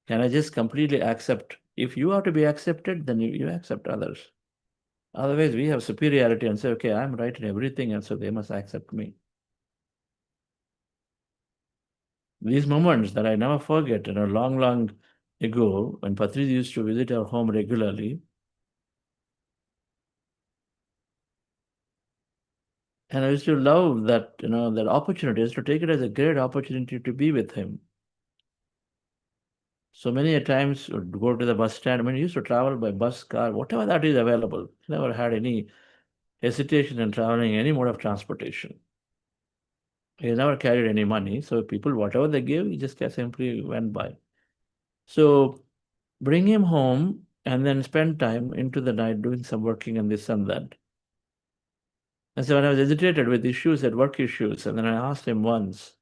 Can I just completely accept? If you are to be accepted, then you accept others. Otherwise, we have superiority and say, okay, I'm right in everything, and so they must accept me. These moments that I never forget, long, long ago, when Patriji used to visit our home regularly, and I used to love that, that opportunity, I used to take it as a great opportunity to be with him. So many a times would go to the bus stand. I mean, he used to travel by bus, car, whatever that is available. He never had any hesitation in traveling any mode of transportation. He never carried any money. So people, whatever they gave, he just simply went by. So bring him home and then spend time into the night doing some working and this and that. And so when I was agitated with issues at work issues, and then I asked him once,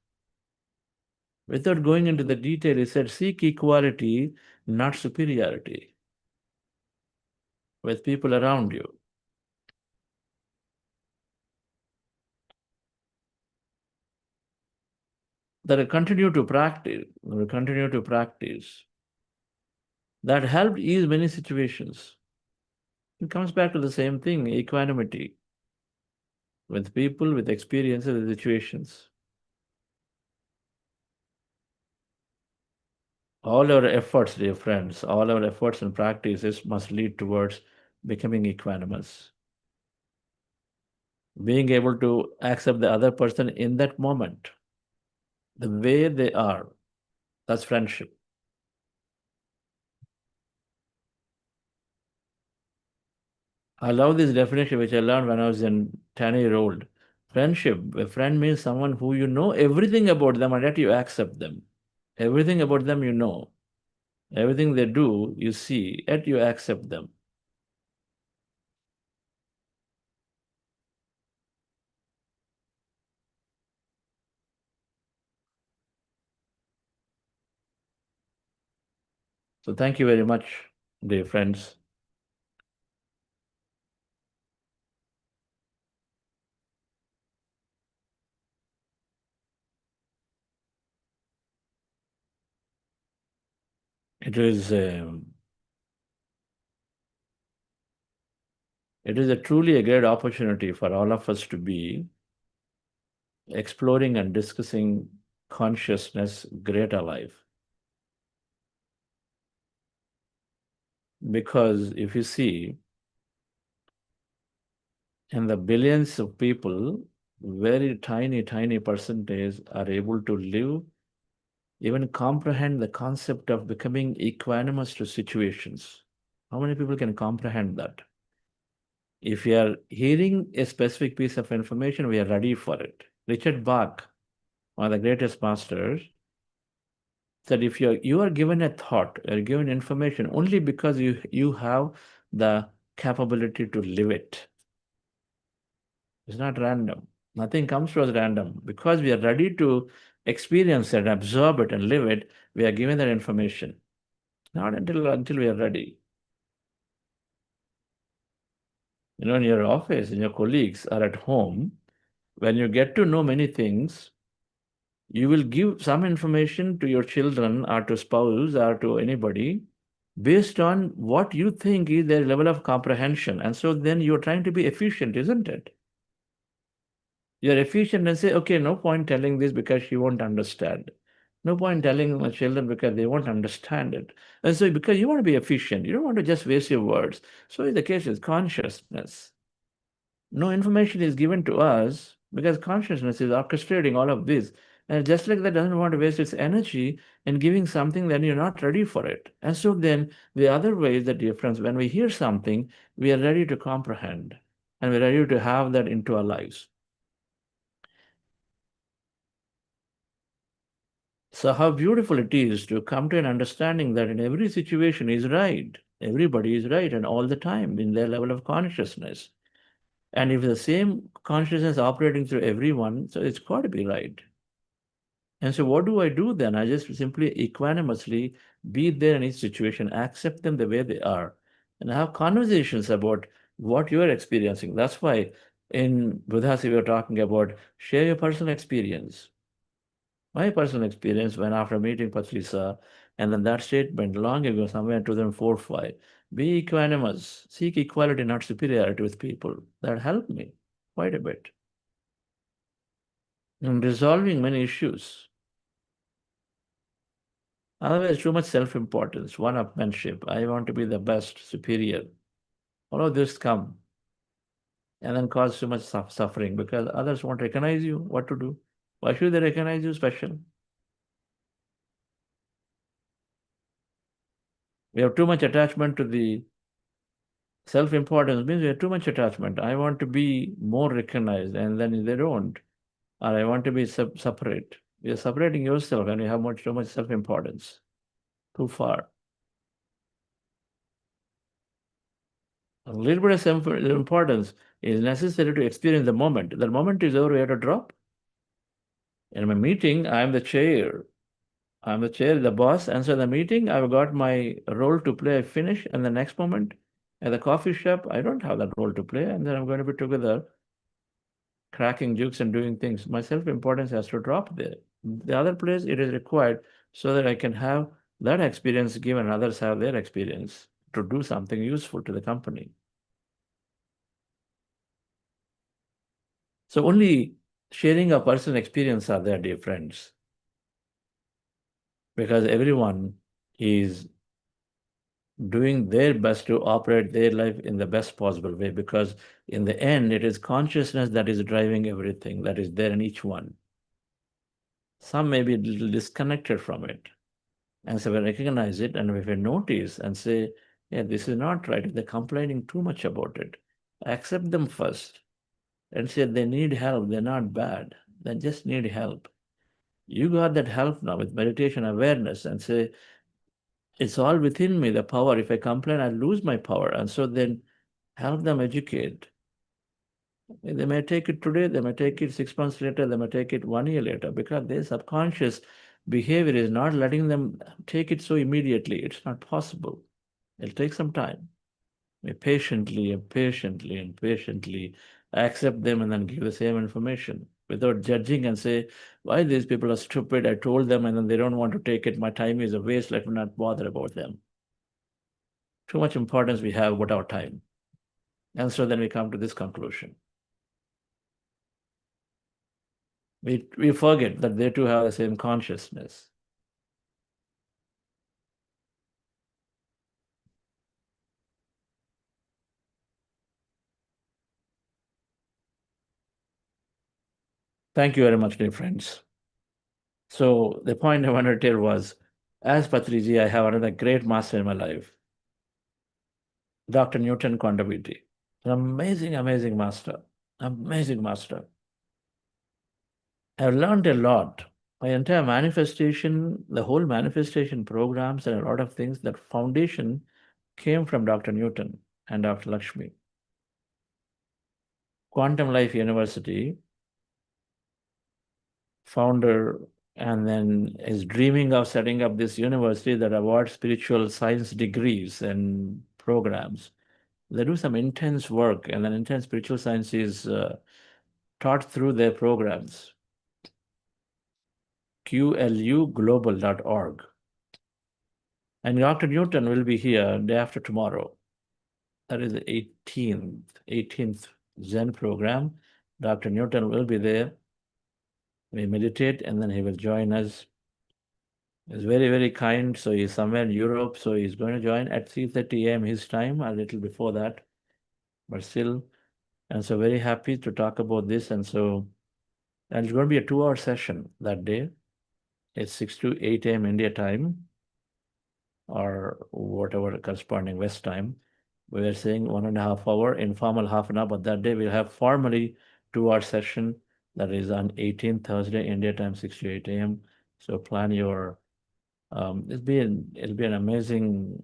without going into the detail, he said, seek equality, not superiority with people around you. That I continue to practice, that helped ease many situations. It comes back to the same thing, equanimity with people, with experiences, with situations. All our efforts, dear friends, all our efforts and practices must lead towards becoming equanimous. Being able to accept the other person in that moment, the way they are, that's friendship. I love this definition, which I learned when I was in 10-year-old. Friendship, a friend means someone who you know everything about them and yet you accept them. Everything about them you know. Everything they do, you see, yet you accept them. So thank you very much, dear friends. It is truly a great opportunity for all of us to be exploring and discussing consciousness greater life. Because if you see, in the billions of people, very tiny, tiny percentage are able to live, even comprehend the concept of becoming equanimous to situations. How many people can comprehend that? If we are hearing a specific piece of information, we are ready for it. Richard Bach, one of the greatest masters, said if you are given a thought or given information only because you have the capability to live it. It's not random. Nothing comes to us random. Because we are ready to experience it, absorb it, and live it, we are given that information. Not until we are ready. in your office, in your colleagues, or at home, when you get to know many things, you will give some information to your children or to spouse or to anybody based on what you think is their level of comprehension. And so then you're trying to be efficient, isn't it? You're efficient and say, okay, no point telling this because she won't understand. No point telling my children because they won't understand it. And so because you want to be efficient, you don't want to just waste your words. So in the case is consciousness. No information is given to us because consciousness is orchestrating all of this. And just like that doesn't want to waste its energy in giving something, then you're not ready for it. And so then the other way is the difference. When we hear something, we are ready to comprehend and we're ready to have that into our lives. So how beautiful it is to come to an understanding that in every situation is right. Everybody is right and all the time in their level of consciousness. And if the same consciousness operating through everyone, so it's got to be right. And so what do I do then? I just simply equanimously be there in each situation, accept them the way they are, and have conversations about what you are experiencing. That's why in Buddhas we were talking about share your personal experience. My personal experience when after meeting Patrisa, and then that statement long ago, somewhere in 2004, 5, be equanimous, seek equality, not superiority with people. That helped me quite a bit in resolving many issues. Otherwise, too much self-importance, one-upmanship. I want to be the best, superior. All of this come and then cause too much suffering because others won't recognize you. What to do? Why should they recognize you special? We have too much attachment to the self-importance means we have too much attachment. I want to be more recognized, and then they don't. Or I want to be separate. You're separating yourself and you have too much self-importance. Too far. A little bit of self-importance is necessary to experience the moment. The moment is over, we have to drop. In my meeting, I'm the chair. I'm the chair, the boss. And so in the meeting, I've got my role to play. I finish. And the next moment, at the coffee shop, I don't have that role to play. And then I'm going to be together, cracking jokes and doing things. My self-importance has to drop there. The other place, it is required so that I can have that experience given others have their experience to do something useful to the company. So only sharing a personal experience are there, dear friends, because everyone is doing their best to operate their life in the best possible way, because in the end, it is consciousness that is driving everything that is there in each one. Some may be a little disconnected from it. And so we recognize it, and if we notice and say, yeah, this is not right, if they're complaining too much about it, accept them first and say they need help, they're not bad, they just need help. You got that help now with meditation awareness and say, it's all within me, the power. If I complain, I lose my power. And so then help them educate. They may take it today, they may take it 6 months later, they may take it 1 year later, because their subconscious behavior is not letting them take it so immediately. It's not possible. It'll take some time. We patiently and patiently and patiently accept them and then give the same information without judging and say, why these people are stupid, I told them and then they don't want to take it, my time is a waste, let me not bother about them. Too much importance we have about our time. And so then we come to this conclusion. We forget that they too have the same consciousness. Thank you very much, dear friends. So the point I wanted to tell was, as Patriji, I have another great master in my life, Dr. Newton Kondaviti. An amazing, amazing master. Amazing master. I've learned a lot. My entire manifestation, the whole manifestation programs and a lot of things, that foundation came from Dr. Newton and Dr. Lakshmi. Quantum Life University founder, and then is dreaming of setting up this university that awards spiritual science degrees and programs. They do some intense work, and then intense spiritual science is taught through their programs. QLUglobal.org. And Dr. Newton will be here day after tomorrow. That is the 18th Zen program. Dr. Newton will be there. We meditate, and then he will join us. He's very, very kind. So he's somewhere in Europe. So he's going to join at 3:30 a.m. his time, a little before that, but still. And so very happy to talk about this. And so, and it's going to be a 2-hour session that day. It's 6 to 8 a.m. India time, or whatever corresponding West time. We are saying 1.5 hour, informal half an hour, but that day we'll have formally 2-hour session. That is on 18th Thursday, India time, 6 to 8 a.m. So plan your, it'll be an amazing,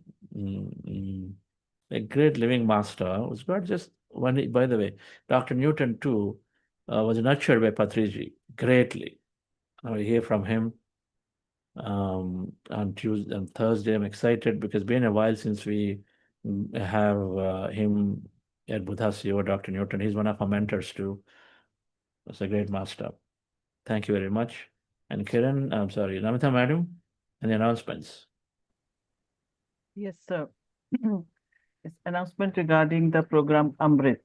a great living master. It's not just one, by the way, Dr. Newton too was nurtured by Patriji greatly. I hear from him on Tuesday and Thursday. I'm excited because it's been a while since we have him at Buddhasio, Dr. Newton. He's one of our mentors too. That's a great master. Thank you very much. And Kiran, I'm sorry, Namita madam, and the announcements. Yes, sir. It's announcement regarding the program Amrit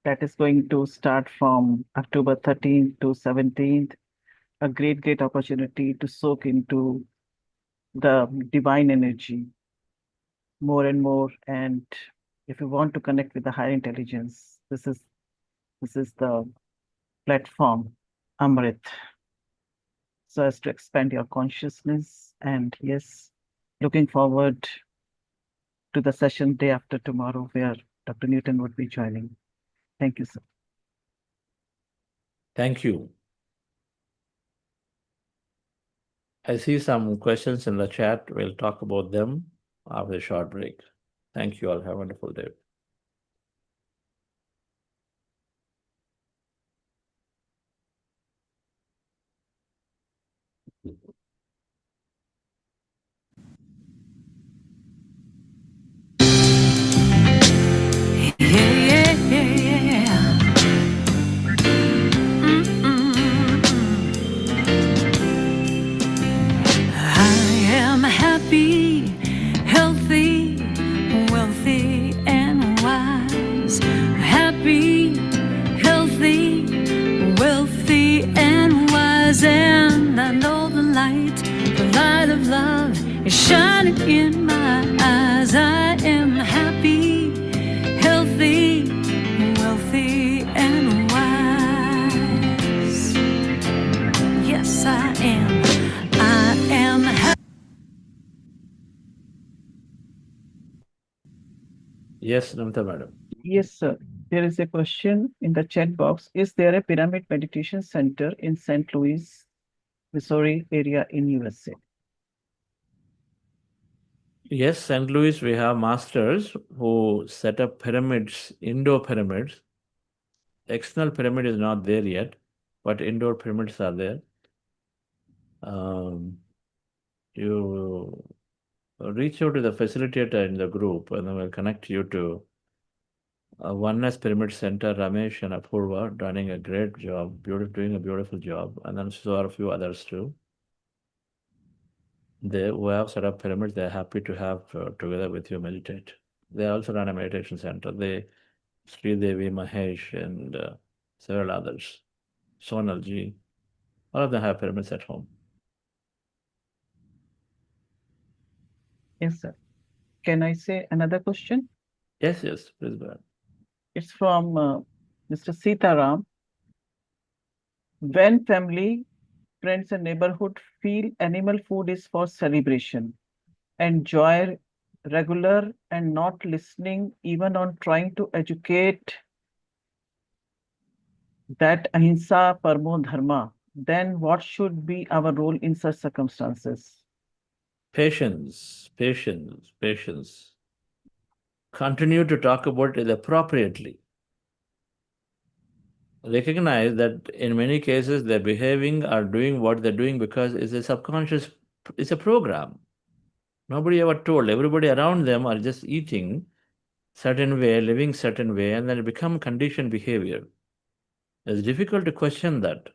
that is going to start from October 13th to 17th. A great opportunity to soak into the divine energy more and more. And if you want to connect with the higher intelligence, this is the platform, Amrit, so as to expand your consciousness. And yes, looking forward to the session day after tomorrow where Dr. Newton would be joining. Thank you, sir. Thank you. I see some questions in the chat. We'll talk about them after a short break. Thank you all. Have a wonderful day. And I know the light of love is shining in my eyes. I am happy, healthy, wealthy, and wise. Yes, I am. I am happy. Yes, Namita madam. Yes, sir. There is a question in the chat box. Is there a pyramid meditation center in St. Louis, Missouri area in USA? Yes, St. Louis, we have masters who set up pyramids, indoor pyramids. External pyramid is not there yet, but indoor pyramids are there. You reach out to the facilitator in the group, and then we'll connect you to Oneness Pyramid Center, Ramesh and Apurva, doing a great job, doing a beautiful job, and then so are a few others too. They who have set up pyramids, they're happy to have together with you meditate. They also run a meditation center. They, Sri Devi, Mahesh, and several others, Sonalji, all of them have pyramids at home. Yes, sir. Can I say another question? Yes, please go ahead. It's from Mr. Sitaram. When family, friends, and neighborhood feel animal food is for celebration, enjoy regular and not listening, even on trying to educate that ahimsa parmo dharma, then what should be our role in such circumstances? Patience. Continue to talk about it appropriately. Recognize that in many cases they're behaving or doing what they're doing because it's a subconscious, it's a program. Nobody ever told. Everybody around them are just eating certain way, living certain way, and then it become conditioned behavior. It's difficult to question that.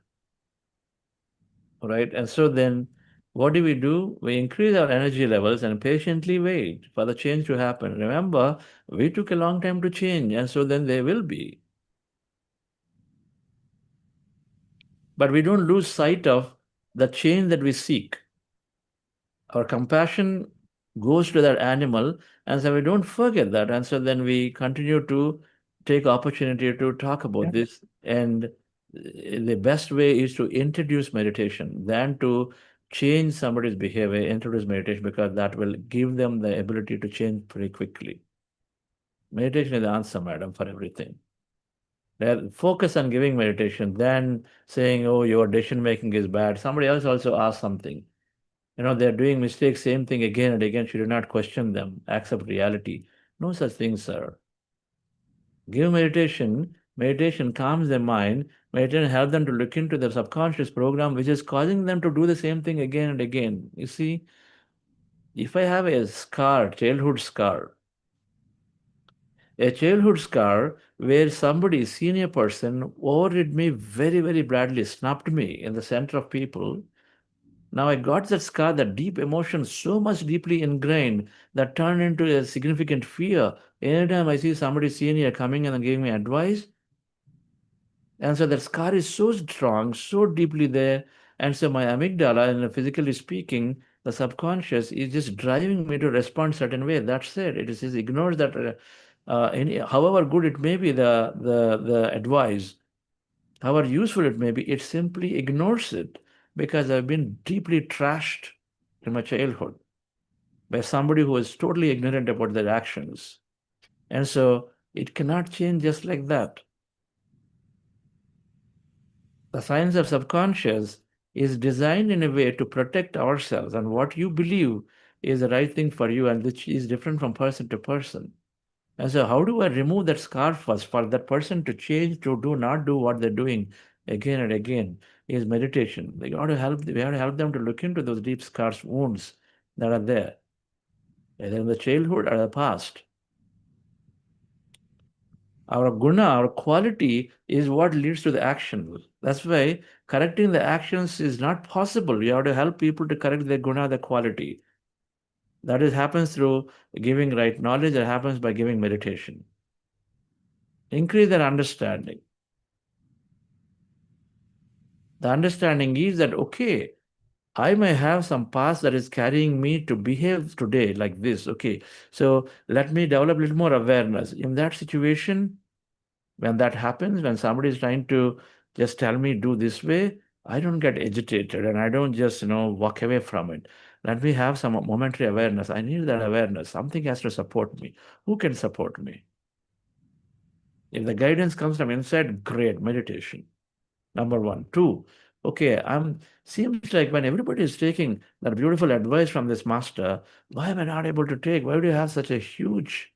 All right. And so then what do? We increase our energy levels and patiently wait for the change to happen. Remember, we took a long time to change, and so then there will be. But we don't lose sight of the change that we seek. Our compassion goes to that animal, and so we don't forget that. And so then we continue to take opportunity to talk about this. And the best way is to introduce meditation than to change somebody's behavior, introduce meditation, because that will give them the ability to change pretty quickly. Meditation is the answer, madam, for everything. Focus on giving meditation, then saying, oh, your decision making is bad. Somebody else also asked something. They're doing mistakes, same thing again and again. Should not question them, accept reality. No such thing, sir. Give meditation. Meditation calms their mind. Meditation helps them to look into their subconscious program, which is causing them to do the same thing again and again. You see, if I have a scar, childhood scar where somebody, senior person, overrid me very, very badly, snapped me in the center of people. Now I got that scar, that deep emotion, so much deeply ingrained that turned into a significant fear. Anytime I see somebody senior coming and giving me advice, and so that scar is so strong, so deeply there, and so my amygdala, and physically speaking, the subconscious is just driving me to respond certain way. That's it. It just ignores that. However good it may be, the advice, however useful it may be, it simply ignores it because I've been deeply trashed in my childhood by somebody who is totally ignorant about their actions. And so it cannot change just like that. The science of subconscious is designed in a way to protect ourselves and what you believe is the right thing for you, and which is different from person to person. And so how do I remove that scar first for that person to change, to not do what they're doing again and again, is meditation. We have to help them to look into those deep scars, wounds that are there, either in the childhood or the past. Our guna, our quality, is what leads to the action. That's why correcting the actions is not possible. You have to help people to correct their guna, their quality. That happens through giving right knowledge. That happens by giving meditation. Increase their understanding. The understanding is that, okay, I may have some past that is carrying me to behave today like this. Okay, so let me develop a little more awareness. In that situation, when that happens, when somebody is trying to just tell me do this way, I don't get agitated and I don't just, walk away from it. Let me have some momentary awareness. I need that awareness. Something has to support me. Who can support me? If the guidance comes from inside, great, meditation. Number one. Two, okay, seems like when everybody is taking that beautiful advice from this master, why am I not able to take? Why do you have such a huge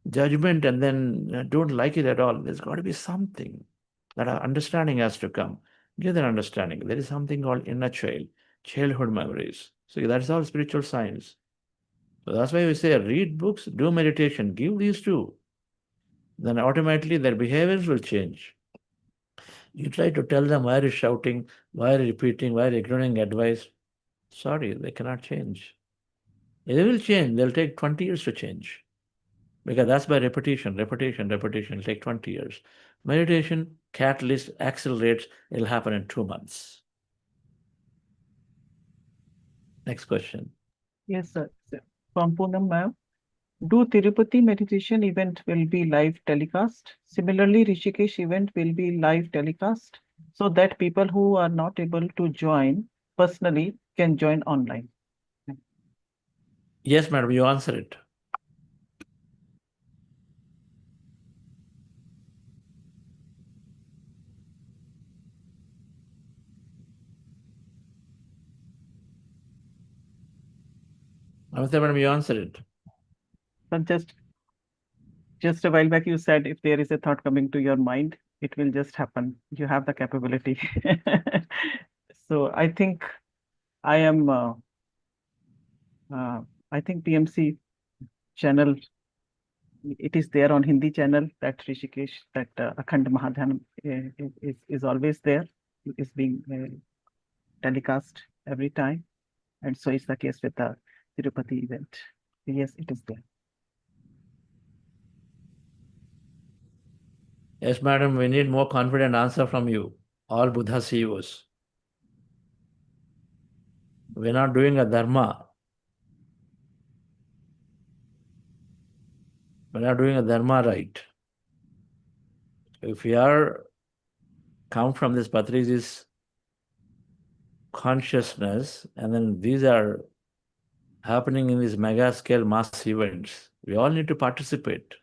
judgment and then don't like it at all? There's got to be something that our understanding has to come. Give that understanding. There is something called inner child, childhood memories. So that's all spiritual science. So that's why we say read books, do meditation, give these two. Then automatically their behaviors will change. You try to tell them why are you shouting, why are you repeating, why are you ignoring advice. Sorry, they cannot change. They will change. They'll take 20 years to change. Because that's by repetition. It'll take 20 years. Meditation, catalyst, accelerates. It'll happen in 2 months. Next question. Yes, sir. From Poonam ma'am. Do Tirupati meditation event will be live telecast? Similarly, Rishikesh event will be live telecast so that people who are not able to join personally can join online. Yes, madam, you answer it. Namaste, madam, you answer it. But just a while back, you said if there is a thought coming to your mind, it will just happen. You have the capability. So I think I am, I think PMC channel it is there on Hindi channel that Rishikesh, that Akhand Mahadhyana is always there, is being telecast every time. And so is the case with the Tirupati event. Yes, it is there. Yes, madam, we need more confident answer from you, all Buddha CEOs. We're not doing a dharma. We're not doing a dharma right. If we are come from this Patriji's consciousness, and then these are happening in these mega scale mass events, we all need to participate.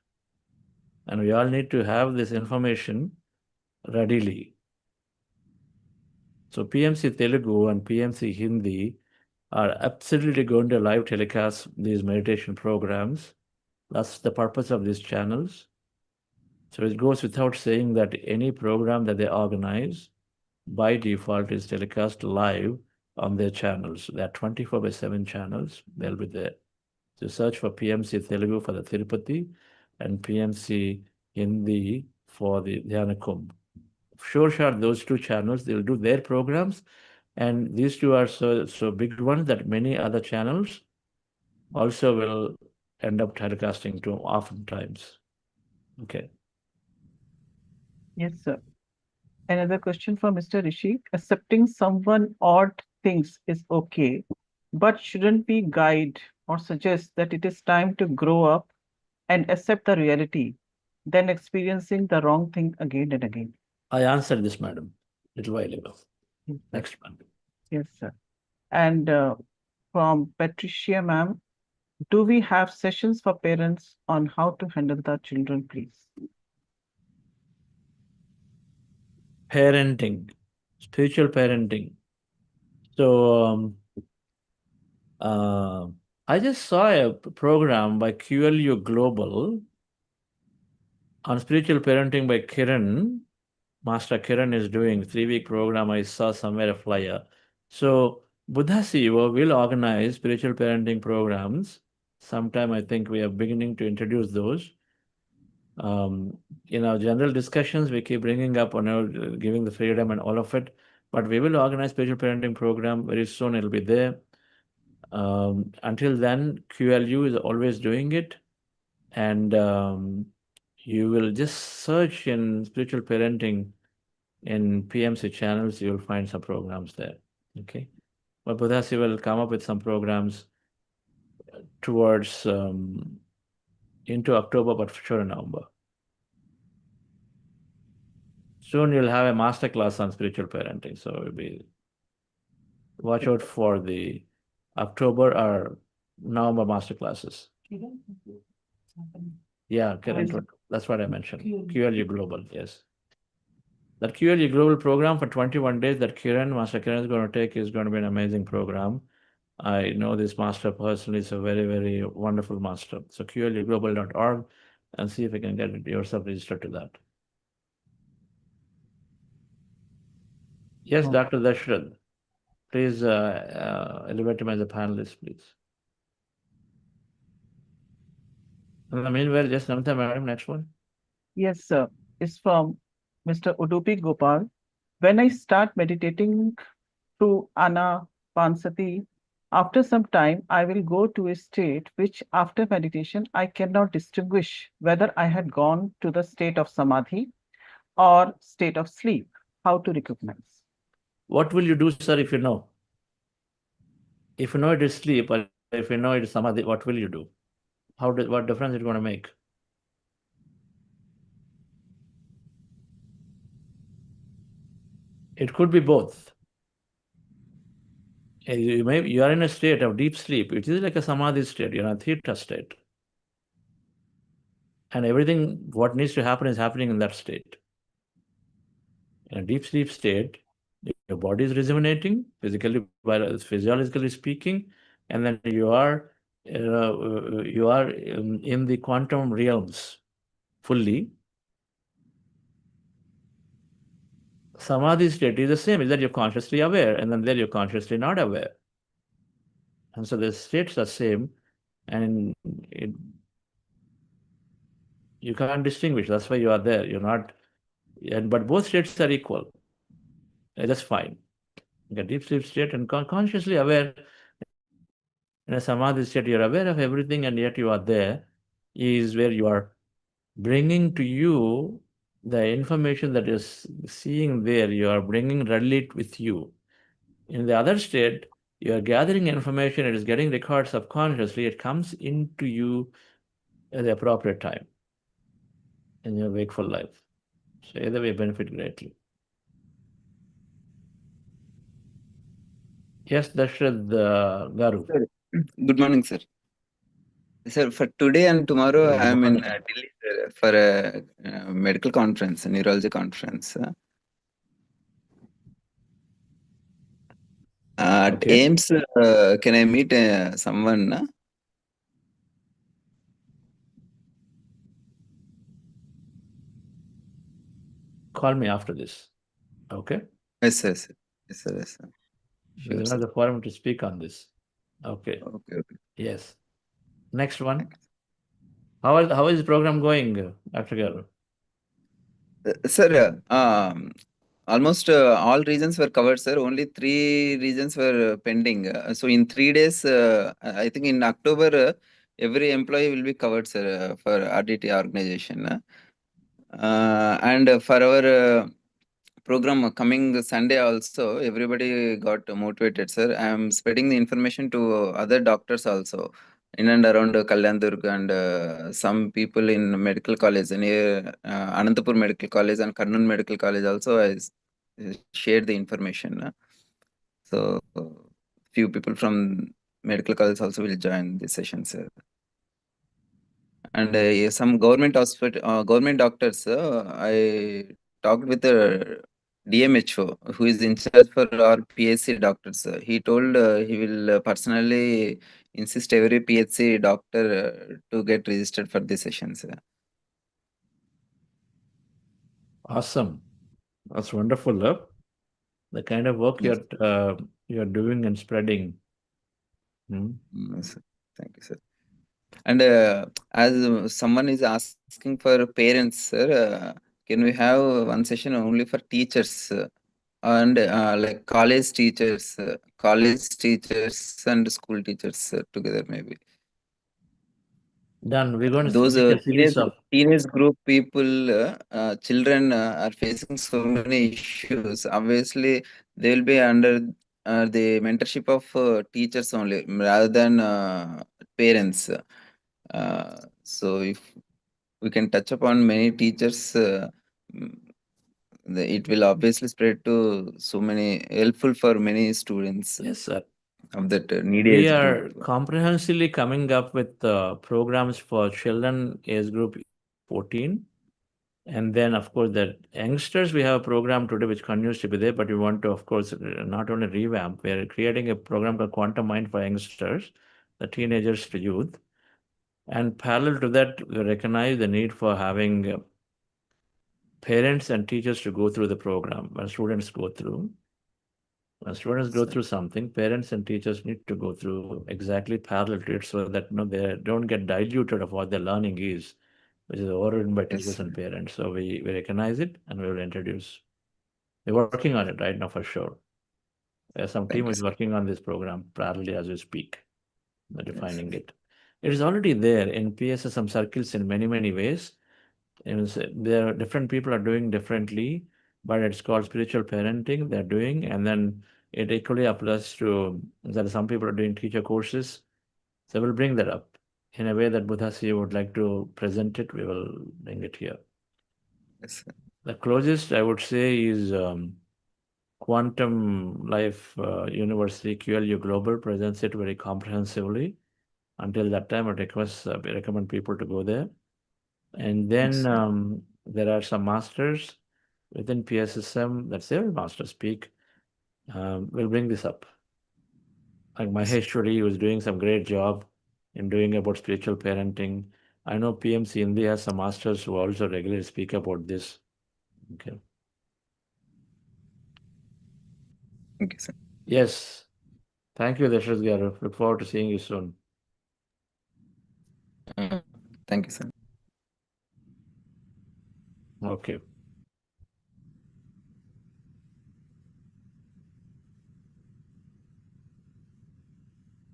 And we all need to have this information readily. So PMC Telugu and PMC Hindi are absolutely going to live telecast these meditation programs. That's the purpose of these channels. So it goes without saying that any program that they organize by default is telecast live on their channels. There are 24/7 channels. They'll be there. So search for PMC Telugu for the Tirupati and PMC Hindi for the Dhyana Kumbh. Sure, those two channels, they'll do their programs. And these two are so big ones that many other channels also will end up telecasting to oftentimes. Okay. Yes, sir. Another question for Mr. Rishi. Accepting someone odd things is okay, but shouldn't we guide or suggest that it is time to grow up and accept the reality, then experiencing the wrong thing again and again? I answered this, madam, a little while ago. Yes, Next one. Yes, sir. And from Patricia, ma'am, do we have sessions for parents on how to handle the children, please? Parenting, spiritual parenting. So I just saw a program by QLU Global on spiritual parenting by Kiran. Master Kiran is doing 3-week program. I saw somewhere a flyer. So Buddha CEO will organize spiritual parenting programs. Sometime I think we are beginning to introduce those. In our general discussions, we keep bringing up on giving the freedom and all of it. But we will organize spiritual parenting program very soon. It'll be there. Until then, QLU is always doing it. And you will just search in spiritual parenting in PMC channels, you will find some programs there. Okay. But Buddhasi will come up with some programs towards into October, but for sure in November. Soon you'll have a master class on spiritual parenting. So it'll be watch out for the October or November master classes. Yeah, that's what I mentioned. QLU Global, yes. That QLU Global program for 21 days that Master Kiran is going to take is going to be an amazing program. I know this master personally. Is a very, very wonderful master. So QLUglobal.org and see if you can get yourself registered to that. Yes, Dr. Dashrath, please elevate him as a panelist, please. In the meanwhile, just Namita, madam, next one. Yes, sir. It's from Mr. Udupi Gopal. When I start meditating through Anapanasati, after some time, I will go to a state which after meditation, I cannot distinguish whether I had gone to the state of samadhi or state of sleep. How to recognize? What will you do, sir, if you know? If you know it is sleep, or if you know it is samadhi, what will you do? What difference is it going to make? It could be both. You are in a state of deep sleep. It is like a samadhi state. You're in a theta state. And everything, what needs to happen is happening in that state. In a deep sleep state, your body is rejuvenating, physiologically speaking, and then you are in the quantum realms fully. Samadhi state is the same, is that you're consciously aware, and then there you're consciously not aware. And so the states are same, and You can't distinguish. That's why you are there. You're not, but both states are equal. That's fine. You get deep sleep state and consciously aware. In a samadhi state, you're aware of everything, and yet you are there. Is where you are bringing to you the information that is seeing there. You are bringing readily it with you. In the other state, you are gathering information. It is getting recorded subconsciously. It comes into you at the appropriate time in your wakeful life. So either way, benefit greatly. Yes, Dashrad Garu. Sir, good morning, sir. Sir, for today and tomorrow, Good I am in morning. Delhi, sir, for a medical conference, a neurology conference. At Okay. AIMS, can I meet someone? Call me after this. Okay. Yes, sir. Yes, sir. Yes, sir. This Sure, is sir. not the forum to speak on this. Okay. Okay, okay. Yes. Next one. Thank How is the program going, Dr. Garu? Sir, almost all regions were covered, sir. Only 3 regions were pending. So in 3 days, I think in October, every employee will be covered, sir, for RDT organization. And for our program coming Sunday also, everybody got motivated, sir. I am spreading the information to other doctors also in and around Kalyan-Durg and some people in medical college near Anantapur Medical College and Karnool Medical College also. I shared the information. So few people from medical college also will join the session, sir. And some government hospital, government doctors, I talked with the DMHO, who is in charge for our PHC doctors. He told he will personally insist every PHC doctor to get registered for the sessions. Awesome. That's wonderful, love. The kind of work Yes. you're doing and spreading. Yes, sir. Thank you, sir. And as someone is asking for parents, sir, can we have one session only for teachers and like college teachers and school teachers together maybe? Done. We're going to Those make a series of teenage group people, children are facing so many issues. Obviously, they will be under the mentorship of teachers only rather than parents. So if we can touch upon many teachers, mm, it will obviously spread to so many helpful for many students yes, sir. of that needy We age are group. comprehensively coming up with programs for children age group 14. And then, of course, the youngsters, we have a program today which continues to be there, but we want to, of course, not only revamp, we are creating a program called Quantum Mind for youngsters, the teenagers to youth. And parallel to that, we recognize the need for having parents and teachers to go through the program when students go through. When students go through something, parents and teachers need to go through exactly parallel to it so that they don't get diluted of what their learning is, which is overridden by Yes, teachers sir. and parents. So we recognize it and we will introduce. We're working on it right now for sure. There's some Thank team you, is sir. working on this program parallelly as we speak, defining Yes. it. It is already there in PSSM circles in many, many ways. There are different people are doing differently, but it's called spiritual parenting they're doing. And then it equally applies to that some people are doing teacher courses. So we'll bring that up in a way that Buddhasi would like to present it. We will bring it here. Yes, sir. The closest I would say is Quantum Life University QLU Global presents it very comprehensively. Until that time, I recommend people to go there. And then Yes, there are some masters within PSSM that several masters speak. We'll bring this up. Like Maheshwari was doing some great job in doing about spiritual parenting. I know PMC India has some masters who also regularly speak about this. Okay. Thank you, sir. Yes. Thank you, Dashrath Garu. Look forward to seeing you soon. Thank you, sir. Okay.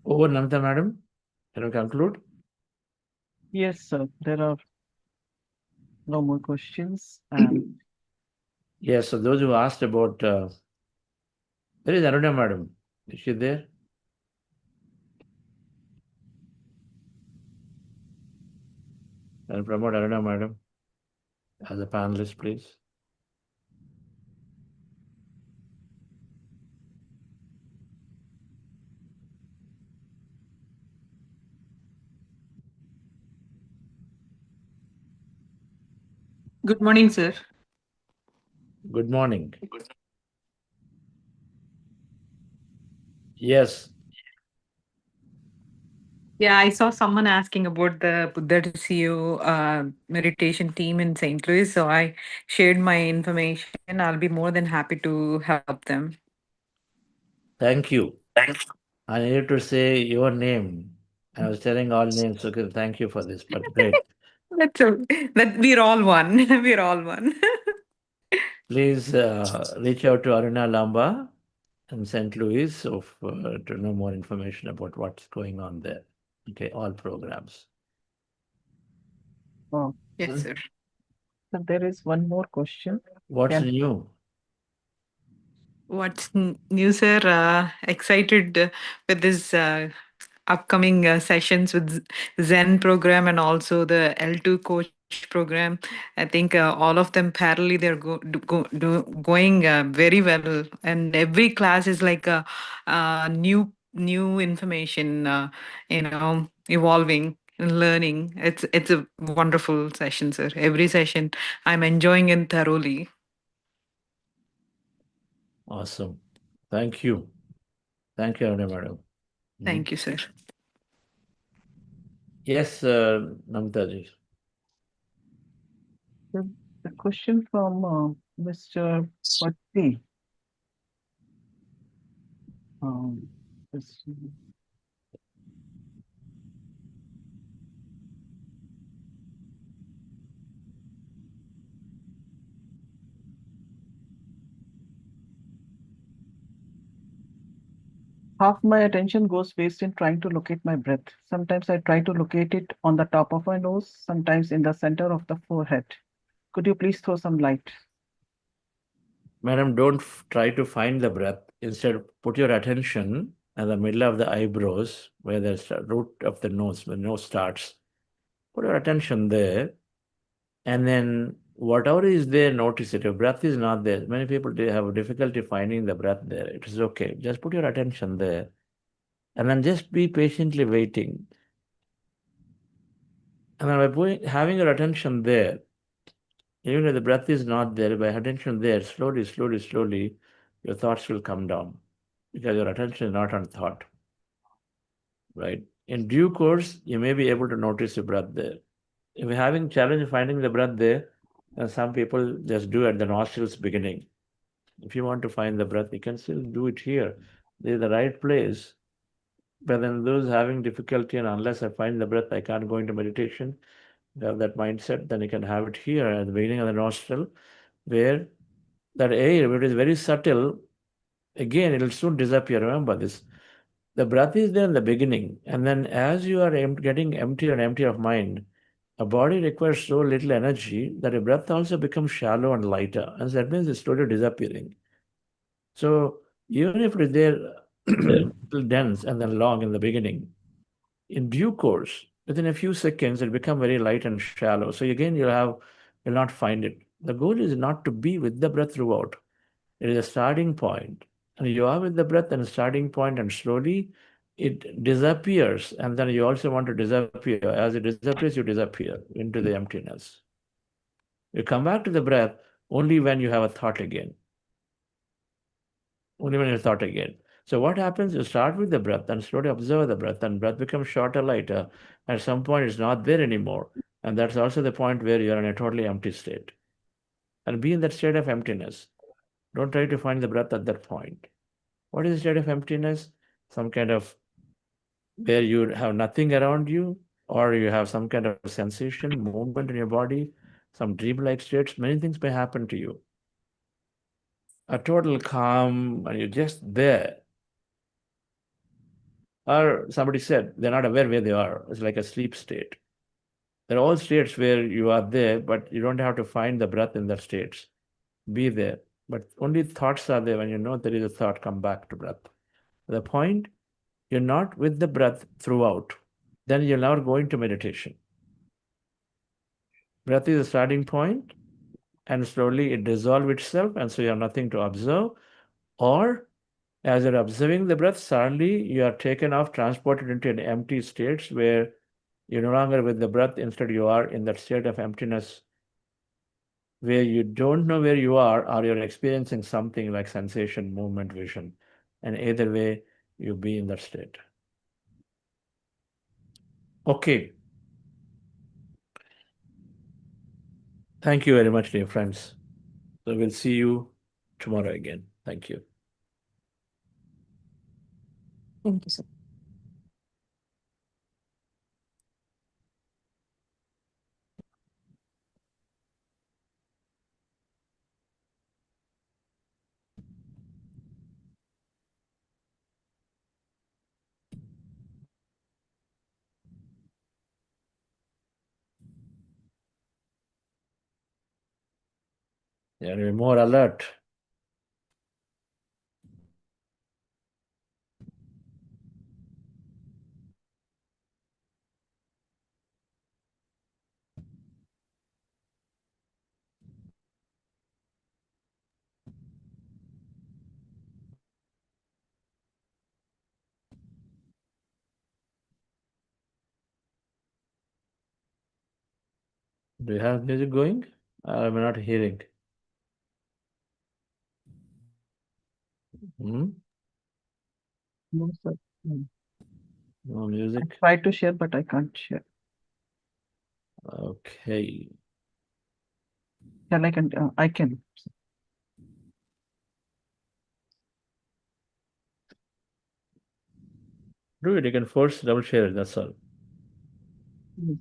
Over, Namita madam. Can we conclude? Yes, sir. There are no more questions. And Yes, so those who asked about, there is Aruna madam. Is she there? And promote Aruna madam as a panelist, please. Good morning, sir. Good morning. Yes. Yeah, I saw someone asking about the Buddha to CEO meditation team in St. Louis. So I shared my information. I'll be more than happy to help them. Thank you. I needed to say your name. I was telling all names. Okay, thank you for this. But great. That's okay. That we're all one. We're all one. Please reach out to Aruna Lamba in St. Louis to know more information about what's going on there. Okay, all programs. Yes, sir. so there is one more question. What's Can- new? What's new, sir? Excited with this upcoming sessions with ZEN program and also the L2 coach program. I think all of them parallelly they're going very well, and every class is like a new information, evolving and learning. It's a wonderful session, sir. Every session I'm enjoying it thoroughly. Awesome. Thank you. Thank you, Aruna madam. Thank you, sir. Yes, Namita ji. the question from Mr. Patri. Just- Half my attention goes waste in trying to locate my breath. Sometimes I try to locate it on the top of my nose, sometimes in the center of the forehead. Could you please throw some light? Madam, don't try to find the breath. Instead, put your attention at the middle of the eyebrows, where there's the root of the nose, where the nose starts. Put your attention there, and then whatever is there, notice it. Your breath is not there. Many people have difficulty finding the breath there. It is okay. Just put your attention there, and then just be patiently waiting. And then by having your attention there, even if the breath is not there, by attention there, slowly, your thoughts will come down because your attention is not on thought, right? In due course, you may be able to notice your breath there. If you're having challenge finding the breath there, then some people just do at the nostrils beginning. If you want to find the breath, you can still do it here. This is the right place. But then those having difficulty, and unless I find the breath, I can't go into meditation, you have that mindset, then you can have it here at the beginning of the nostril, where that air, which is very subtle, again, it will soon disappear. Remember this. The breath is there in the beginning, and then as you are getting emptier and emptier of mind, a body requires so little energy that a breath also becomes shallow and lighter, and that means it's slowly disappearing. So even if it is there little dense and then long in the beginning, in due course, within a few seconds, it become very light and shallow. So again, you'll not find it. The goal is not to be with the breath throughout. It is a starting point. And you are with the breath and starting point, and slowly it disappears. And then you also want to disappear. As it disappears, you disappear into the emptiness. You come back to the breath only when you have a thought again. Only when you thought again. So what happens? You start with the breath and slowly observe the breath, and breath becomes shorter, lighter. At some point, it's not there anymore. And that's also the point where you're in a totally empty state. And be in that state of emptiness. Don't try to find the breath at that point. What is the state of emptiness? Some kind of where you have nothing around you, or you have some kind of sensation, movement in your body, some dreamlike states, many things may happen to you. A total calm, and you're just there. Or somebody said they're not aware where they are. It's like a sleep state. There are all states where you are there, but you don't have to find the breath in that states. Be there. But only thoughts are there. When you know there is a thought, come back to breath. The point, you're not with the breath throughout. Then you'll never go into meditation. Breath is the starting point, and slowly it dissolves itself, and so you have nothing to observe. Or as you're observing the breath, suddenly you are taken off, transported into an empty state where you're no longer with the breath. Instead, you are in that state of emptiness where you don't know where you are, or you're experiencing something like sensation, movement, vision. And either way, you be in that state. Okay. Thank you very much, dear friends. So we'll see you tomorrow again. Thank you. Thank you, sir. Yeah, be more alert. Do you have music going? I'm not hearing. Hmm? No, sir. No. No I music? tried to share, but I can't share. Okay. Yeah, I can. Do it. You can force double share it. That's all. Yes.